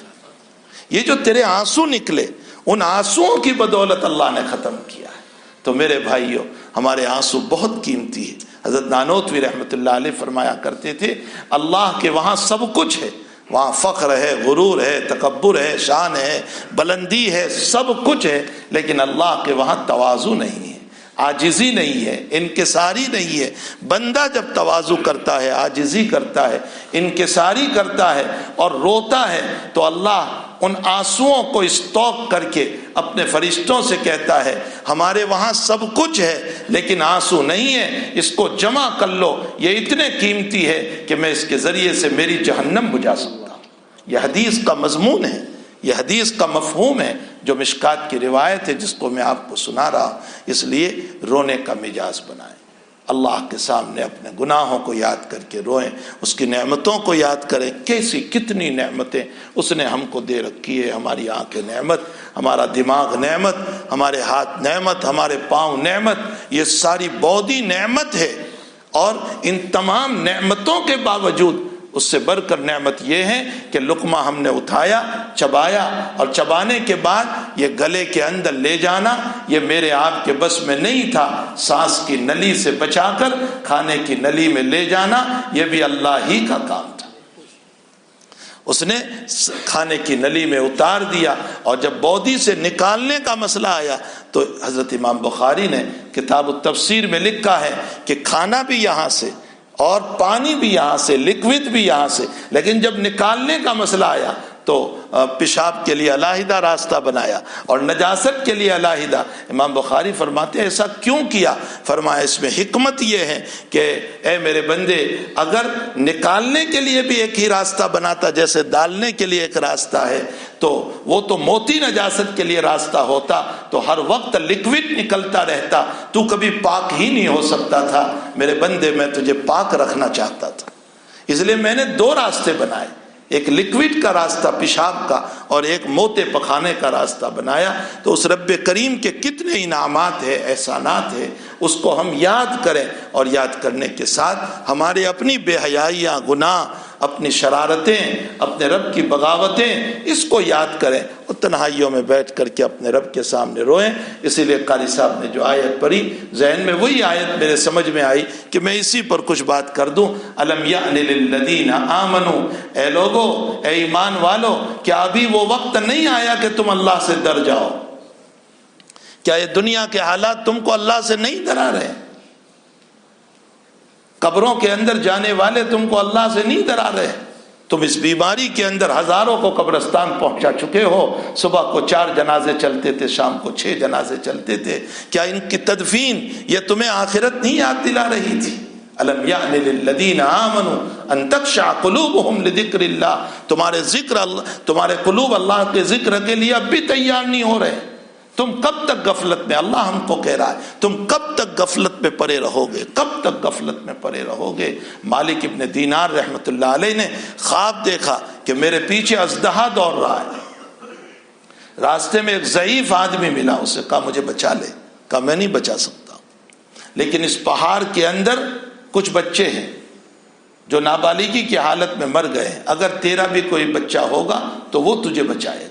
یہ جو تیرے آنسو نکلے، ان آنسوؤں کی بدولت اللہ نے ختم کیا ہے۔ تو میرے بھائیوں، ہمارے آنسو بہت قیمتی ہے، حضرت نانوتوی رحمۃ اللہ علیہ فرمایا کرتے تھے اللہ کے وہاں سب کچھ ہے، وہاں فخر ہے، غرور ہے، تکبر ہے، شان ہے، بلندی ہے، سب کچھ ہے، لیکن اللہ کے وہاں تواضع نہیں ہے، عاجزی نہیں ہے، انکساری نہیں ہے۔ بندہ جب تواضع کرتا ہے، عاجزی کرتا ہے، انکساری کرتا ہے اور روتا ہے تو اللہ ان آنسوؤں کو استوک کر کے اپنے فرشتوں سے کہتا ہے ہمارے وہاں سب کچھ ہے لیکن آنسو نہیں ہے، اس کو جمع کر لو، یہ اتنے قیمتی ہے کہ میں اس کے ذریعے سے میری جہنم بجھا سکتا ہوں۔ یہ حدیث کا مضمون ہے، یہ حدیث کا مفہوم ہے جو مشکات کی روایت ہے جس کو میں آپ کو سنا رہا ہوں۔ اس لیے رونے کا مزاج بنائیں، اللہ کے سامنے اپنے گناہوں کو یاد کر کے روئیں، اس کی نعمتوں کو یاد کریں، کیسی کتنی نعمتیں اس نے ہم کو دے رکھی ہے۔ ہماری آنکھیں نعمت، ہمارا دماغ نعمت، ہمارے ہاتھ نعمت، ہمارے پاؤں نعمت، یہ ساری باڈی نعمت ہے۔ اور ان تمام نعمتوں کے باوجود اس سے بڑھ کر نعمت یہ ہے کہ لقمہ ہم نے اٹھایا، چبایا، اور چبانے کے بعد یہ گلے کے اندر لے جانا یہ میرے آپ کے بس میں نہیں تھا، سانس کی نلی سے بچا کر کھانے کی نلی میں لے جانا یہ بھی اللہ ہی کا کام تھا۔ اس نے کھانے کی نلی میں اتار دیا، اور جب بودی سے نکالنے کا مسئلہ آیا تو حضرت امام بخاری نے کتاب التفسیر میں لکھا ہے کہ کھانا بھی یہاں سے اور پانی بھی یہاں سے، لکوڈ بھی یہاں سے، لیکن جب نکالنے کا مسئلہ آیا تو پیشاب کے لیے علیحدہ راستہ بنایا اور نجاست کے لیے علیحدہ۔ امام بخاری فرماتے ہیں ایسا کیوں کیا؟ فرمایا اس میں حکمت یہ ہے کہ اے میرے بندے، اگر نکالنے کے لیے بھی ایک ہی راستہ بناتا جیسے ڈالنے کے لیے ایک راستہ ہے تو وہ تو موتی نجاست کے لیے راستہ ہوتا تو ہر وقت لکوڈ نکلتا رہتا، تو کبھی پاک ہی نہیں ہو سکتا تھا۔ میرے بندے میں تجھے پاک رکھنا چاہتا تھا، اس لیے میں نے دو راستے بنائے، ایک لکوڈ کا راستہ پیشاب کا اور ایک موتے پخانے کا راستہ بنایا۔ تو اس رب کریم کے کتنے انعامات ہیں، احسانات ہیں، اس کو ہم یاد کریں، اور یاد کرنے کے ساتھ ہمارے اپنی بے حیائیاں، گناہ، اپنی شرارتیں، اپنے رب کی بغاوتیں، اس کو یاد کریں اور تنہائیوں میں بیٹھ کر کے اپنے رب کے سامنے روئیں۔ اسی لیے قاری صاحب نے جو آیت پڑھی ذہن میں وہی آیت میرے سمجھ میں آئی کہ میں اسی پر کچھ بات کر دوں۔ الم یأن للذین آمنوا، اے لوگو، اے ایمان والو، کیا ابھی وہ وقت نہیں آیا کہ تم اللہ سے ڈر جاؤ؟ کیا یہ دنیا کے حالات تم کو اللہ سے نہیں ڈرا رہے؟ قبروں کے اندر جانے والے تم کو اللہ سے نہیں ڈرا رہے؟ تم اس بیماری کے اندر ہزاروں کو قبرستان پہنچا چکے ہو، صبح کو 4 جنازے چلتے تھے، شام کو 6 جنازے چلتے تھے، کیا ان کی تدفین یہ تمہیں آخرت نہیں یاد دلا رہی تھی؟ الم یأن للذین آمنوا ان تخشع قلوبہم لذکر اللہ، تمہارے قلوب اللہ کے ذکر کے لیے اب بھی تیار نہیں ہو رہے۔ تم کب تک غفلت میں، اللہ ہم کو کہہ رہا ہے، تم کب تک غفلت میں پڑے رہو گے، کب تک غفلت میں پڑے رہو گے؟ مالک ابن دینار رحمت اللہ علیہ نے خواب دیکھا کہ میرے پیچھے اژدہا دوڑ رہا ہے، راستے میں ایک ضعیف آدمی ملا، اسے کہا مجھے بچا لے، کہا میں نہیں بچا سکتا، لیکن اس پہاڑ کے اندر کچھ بچے ہیں جو نابالغی کی حالت میں مر گئے، اگر تیرا بھی کوئی بچہ ہوگا تو وہ تجھے بچائے گا۔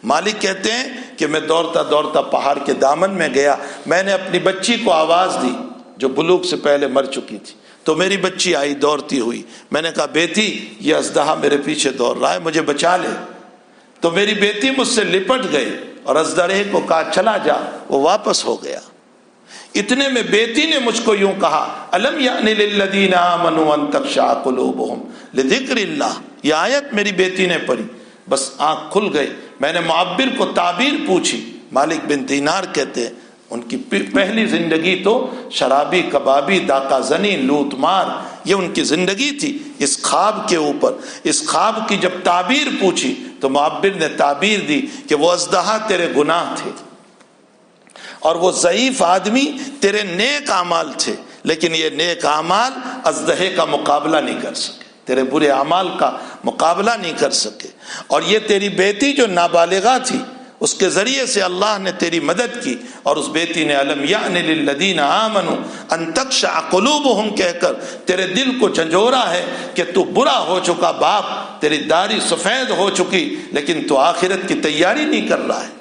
مالک کہتے ہیں کہ میں دوڑتا دوڑتا پہاڑ کے دامن میں گیا، میں نے اپنی بچی کو آواز دی جو بلوغ سے پہلے مر چکی تھی، تو میری بچی آئی دوڑتی ہوئی، میں نے کہا بیٹی یہ اژدہا میرے پیچھے دوڑ رہا ہے، مجھے بچا لے۔ تو میری بیٹی مجھ سے لپٹ گئی اور اژدہے کو کہا چلا جا، وہ واپس ہو گیا۔ اتنے میں بیٹی نے مجھ کو یوں کہا الم یأن للذین آمنوا ان تخشع قلوبہم لذکر اللہ، یہ آیت میری بیٹی نے پڑھی، بس آنکھ کھل گئی۔ میں نے معبر کو تعبیر پوچھی، مالک بن دینار کہتے ہیں ان کی پہلی زندگی تو شرابی، کبابی، داکا زنی، لوٹ مار، یہ ان کی زندگی تھی۔ اس خواب کے اوپر، اس خواب کی جب تعبیر پوچھی تو معبر نے تعبیر دی کہ وہ اژدہا تیرے گناہ تھے اور وہ ضعیف آدمی تیرے نیک اعمال تھے، لیکن یہ نیک اعمال اژدہے کا مقابلہ نہیں کر سکے، تیرے برے اعمال کا مقابلہ نہیں کر سکے، اور یہ تیری بیٹی جو نابالغہ تھی اس کے ذریعے سے اللہ نے تیری مدد کی، اور اس بیٹی نے الم یأن للذین آمنوا ان تخشع قلوبہم کہہ کر تیرے دل کو جھنجھوڑا ہے کہ تو برا ہو چکا باپ، تیری داڑھی سفید ہو چکی، لیکن تو آخرت کی تیاری نہیں کر رہا ہے۔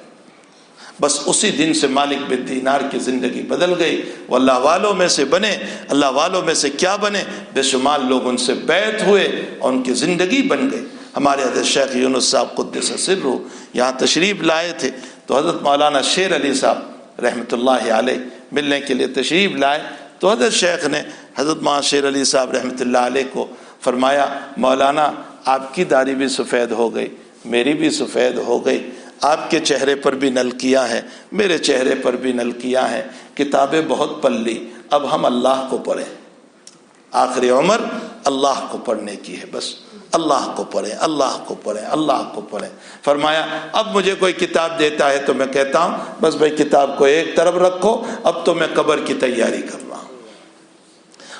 بس اسی دن سے مالک بن دینار کی زندگی بدل گئی. وہ اللہ والوں میں سے بنے. اللہ والوں میں سے کیا بنے، بے شمار لوگ ان سے بیعت ہوئے اور ان کی زندگی بن گئی. ہمارے حضرت شیخ یونس صاحب قدس سرہ یہاں تشریف لائے تھے تو حضرت مولانا شیر علی صاحب رحمۃ اللہ علیہ ملنے کے لیے تشریف لائے تو حضرت شیخ نے حضرت مولانا شیر علی صاحب رحمۃ اللہ علیہ کو فرمایا، مولانا آپ کی داڑھی بھی سفید ہو گئی، میری بھی سفید ہو گئی، آپ کے چہرے پر بھی نلکیاں ہیں، میرے چہرے پر بھی نلکیاں ہیں، کتابیں بہت پڑھ لی، اب ہم اللہ کو پڑھیں. آخری عمر اللہ کو پڑھنے کی ہے، بس اللہ کو پڑھیں، اللہ کو پڑھیں، اللہ کو پڑھیں. فرمایا اب مجھے کوئی کتاب دیتا ہے تو میں کہتا ہوں بس بھائی کتاب کو ایک طرف رکھو، اب تو میں قبر کی تیاری کر رہا ہوں.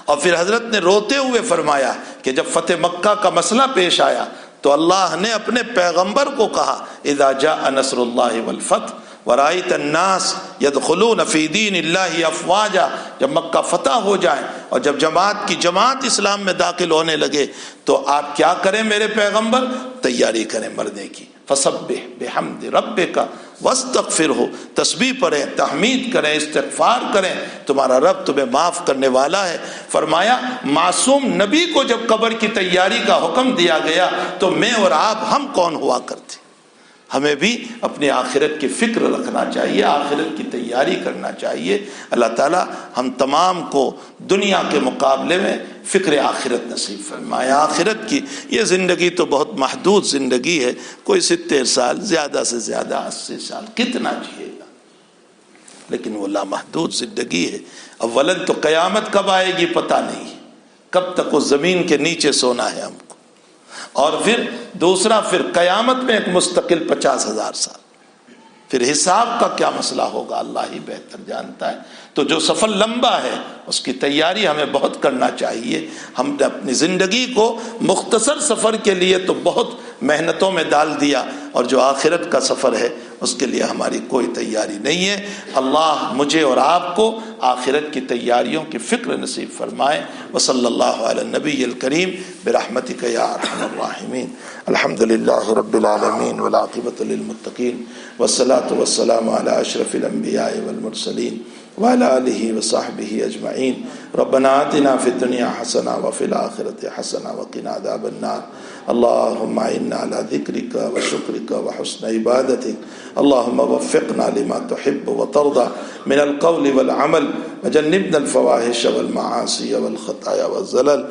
اور پھر حضرت نے روتے ہوئے فرمایا کہ جب فتح مکہ کا مسئلہ پیش آیا تو اللہ نے اپنے پیغمبر کو کہا، اذا جاء نصر اللہ والفتح ورأیت الناس یدخلون فی دین اللہ افواجا، جب مکہ فتح ہو جائے اور جب جماعت کی جماعت اسلام میں داخل ہونے لگے تو آپ کیا کریں میرے پیغمبر؟ تیاری کریں مرنے کی. فسبح بحمد ربک واستغفرہ، تسبیح پڑھیں، تحمید کریں، استغفار کریں، تمہارا رب تمہیں معاف کرنے والا ہے. فرمایا معصوم نبی کو جب قبر کی تیاری کا حکم دیا گیا تو میں اور آپ ہم کون ہوا کرتے؟ ہمیں بھی اپنی آخرت کی فکر رکھنا چاہیے، آخرت کی تیاری کرنا چاہیے. اللہ تعالی ہم تمام کو دنیا کے مقابلے میں فکر آخرت نصیب فرمائے. آخرت کی یہ زندگی تو بہت محدود زندگی ہے، کوئی 70 سال، زیادہ سے زیادہ 80 سال، کتنا جیے گا، لیکن وہ لامحدود زندگی ہے. اولاً تو قیامت کب آئے گی پتہ نہیں، کب تک اس زمین کے نیچے سونا ہے ہم کو، اور پھر دوسرا پھر قیامت میں ایک مستقل 50,000 سال، پھر حساب کا کیا مسئلہ ہوگا اللہ ہی بہتر جانتا ہے. تو جو سفر لمبا ہے اس کی تیاری ہمیں بہت کرنا چاہیے. ہم نے اپنی زندگی کو مختصر سفر کے لیے تو بہت محنتوں میں ڈال دیا، اور جو آخرت کا سفر ہے اس کے لیے ہماری کوئی تیاری نہیں ہے. اللہ مجھے اور آپ کو آخرت کی تیاریوں کی فکر نصیب فرمائے. وصلی اللہ علی النبی الکریم برحمتک یا ارحم الراحمین. الحمد للہ رب العالمین والعاقبۃ للمتقین والصلاۃ والسلام علی اشرف الانبیاء والمرسلین وعلى آلہ وصحبہ اجمعین. ربنا آتنا فی الدنیا حسنہ وفی الآخرۃ حسنہ وقنا عذاب النار. اللہم اعنا علی ذکرک وشکرک وحسن عبادتک. اللہم وفقنا لما تحب وترضى من القول والعمل وجنبنا الفواحش والمعاصی والخطایا والزلل.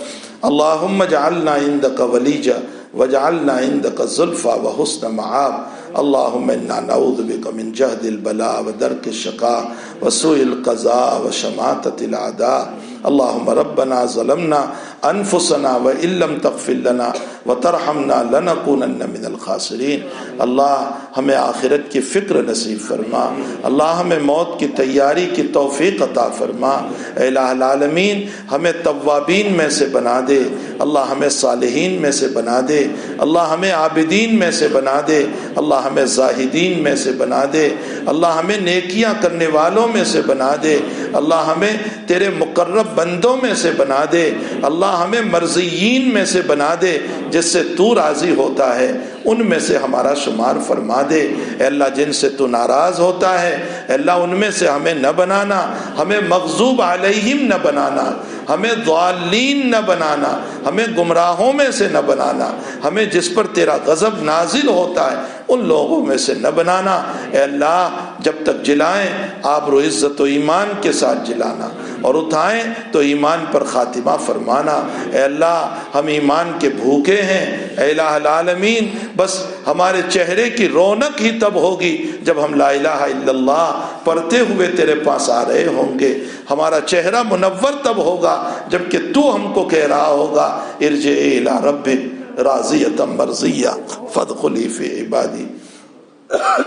اللہم اجعلنا عندک ولیجا واجعلنا عندک زلفى وحسن مآب. اللہم انا نعوذ بک من جہد البلاء ودرک الشقاء وسوء القضاء وشماتة الاعداء. اللہم ربنا ظلمنا انفسنا وان لم تغفر لنا وترحمنا لنکونن من الخاسرین. اللہ ہمیں آخرت کی فکر نصیب فرما. اللہ ہمیں موت کی تیاری کی توفیق عطا فرما. اے الہ العالمین ہمیں توابین میں سے بنا دے. اللہ ہمیں صالحین میں سے بنا دے. اللہ ہمیں عابدین میں سے بنا دے. اللہ ہمیں زاہدین میں سے بنا دے. اللہ ہمیں نیکیاں کرنے والوں میں سے بنا دے. اللہ ہمیں تیرے مقرب بندوں میں سے بنا دے. اللہ ہمیں مرضیین میں سے بنا دے، جس سے تو راضی ہوتا ہے ان میں سے ہمارا شمار فرما دے. اے اللہ جن سے تو ناراض ہوتا ہے اے اللہ ان میں سے ہمیں نہ بنانا، ہمیں مغضوب علیہم نہ بنانا، ہمیں ضالین نہ بنانا، ہمیں گمراہوں میں سے نہ بنانا، ہمیں جس پر تیرا غضب نازل ہوتا ہے ان لوگوں میں سے نہ بنانا. اے اللہ جب تک جلائیں آبرو عزت و ایمان کے ساتھ جلانا، اور اٹھائیں تو ایمان پر خاتمہ فرمانا. اے اللہ ہم ایمان کے بھوکے ہیں. اے الہ العالمین بس ہمارے چہرے کی رونق ہی تب ہوگی جب ہم لا الہ الا اللہ پڑھتے ہوئے تیرے پاس آ رہے ہوں گے. ہمارا چہرہ منور تب ہوگا جب کہ تو ہم کو کہہ رہا ہوگا ارجعی الی ربک راضیۃ مرضیہ فادخلی فی عبادی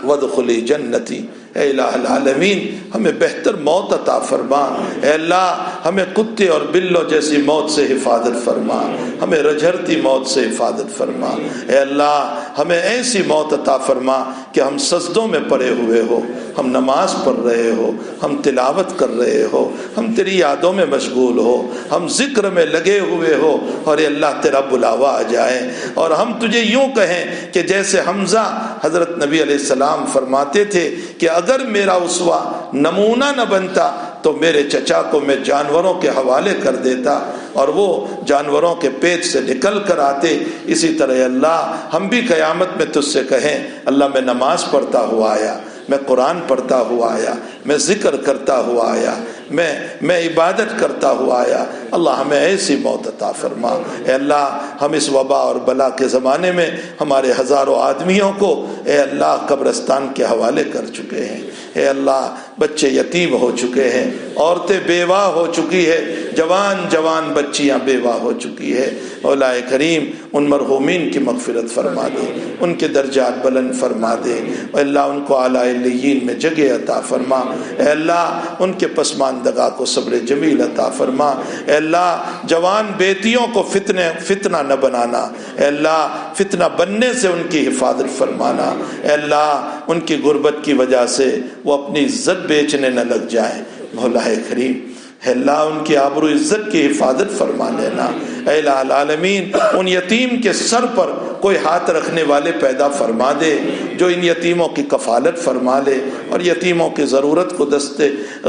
وادخلی جنتی. اے الہ العالمین ہمیں بہتر موت عطا فرما. اے اللہ ہمیں کتے اور بلوں جیسی موت سے حفاظت فرما، ہمیں رجھرتی موت سے حفاظت فرما. اے اللہ ہمیں ایسی موت عطا فرما کہ ہم سجدوں میں پڑے ہوئے ہو، ہم نماز پڑھ رہے ہو، ہم تلاوت کر رہے ہو، ہم تیری یادوں میں مشغول ہو، ہم ذکر میں لگے ہوئے ہو، اور اے اللہ تیرا بلاوا آ جائے اور ہم تجھے یوں کہیں کہ جیسے حمزہ حضرت نبی علیہ السلام فرماتے تھے کہ اگر میرا اسوہ نمونہ نہ بنتا تو میرے چچا کو میں جانوروں کے حوالے کر دیتا اور وہ جانوروں کے پیٹ سے نکل کر آتے۔ اسی طرح اللہ ہم بھی قیامت میں تجھ سے کہیں اللہ میں نماز پڑھتا ہوا آیا، میں قرآن پڑھتا ہوا آیا، میں ذکر کرتا ہوا آیا، میں عبادت کرتا ہوا آیا، اللہ ہمیں ایسی موت عطا فرما۔ اے اللہ ہم اس وبا اور بلا کے زمانے میں ہمارے ہزاروں آدمیوں کو اے اللہ قبرستان کے حوالے کر چکے ہیں، اے اللہ بچے یتیم ہو چکے ہیں، عورتیں بیوہ ہو چکی ہے، جوان بچیاں بیوہ ہو چکی ہے۔ مولا کریم ان مرحومین کی مغفرت فرما دے، ان کے درجات بلند فرما دے، اے اللہ ان کو اعلیٰ علیین میں جگہ عطا فرما، اے اللہ ان کے پسماندگاہ کو صبر جمیل عطا فرما، اے اللہ جوان بیٹیوں کو فتنہ نہ بنانا، اے اللہ فتنہ بننے سے ان کی حفاظت فرمانا، اے اللہ ان کی غربت کی وجہ سے وہ اپنی عزت بیچنے نہ لگ جائیں، مولا کریم اے اللہ ان کی آبرو عزت کی حفاظت فرما لینا، اے الہ العالمین ان یتیم کے سر پر کوئی ہاتھ رکھنے والے پیدا فرما دے جو ان یتیموں کی کفالت فرما لے اور یتیموں کی ضرورت کو دست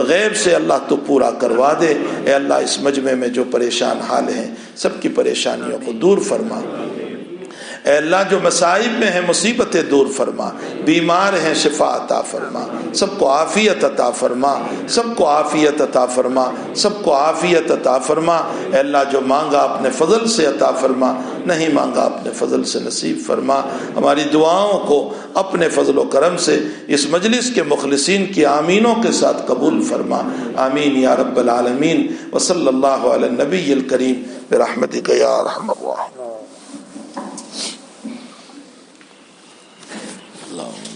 غیب سے اللہ تو پورا کروا دے۔ اے اللہ اس مجمع میں جو پریشان حال ہیں سب کی پریشانیوں کو دور فرما، اے اللہ جو مصائب میں ہیں مصیبتیں دور فرما، بیمار ہیں شفا عطا فرما، سب کو عافیت عطا فرما، سب کو عافیت عطا فرما، سب کو عافیت عطا فرما۔ اے اللہ جو مانگا اپنے فضل سے عطا فرما، نہیں مانگا اپنے فضل سے نصیب فرما۔ ہماری دعاؤں کو اپنے فضل و کرم سے اس مجلس کے مخلصین کی آمینوں کے ساتھ قبول فرما، آمین یا رب العالمین۔ وصلی اللہ علی النبی الکریم برحمتک یا ارحم الراحمین۔ اللهم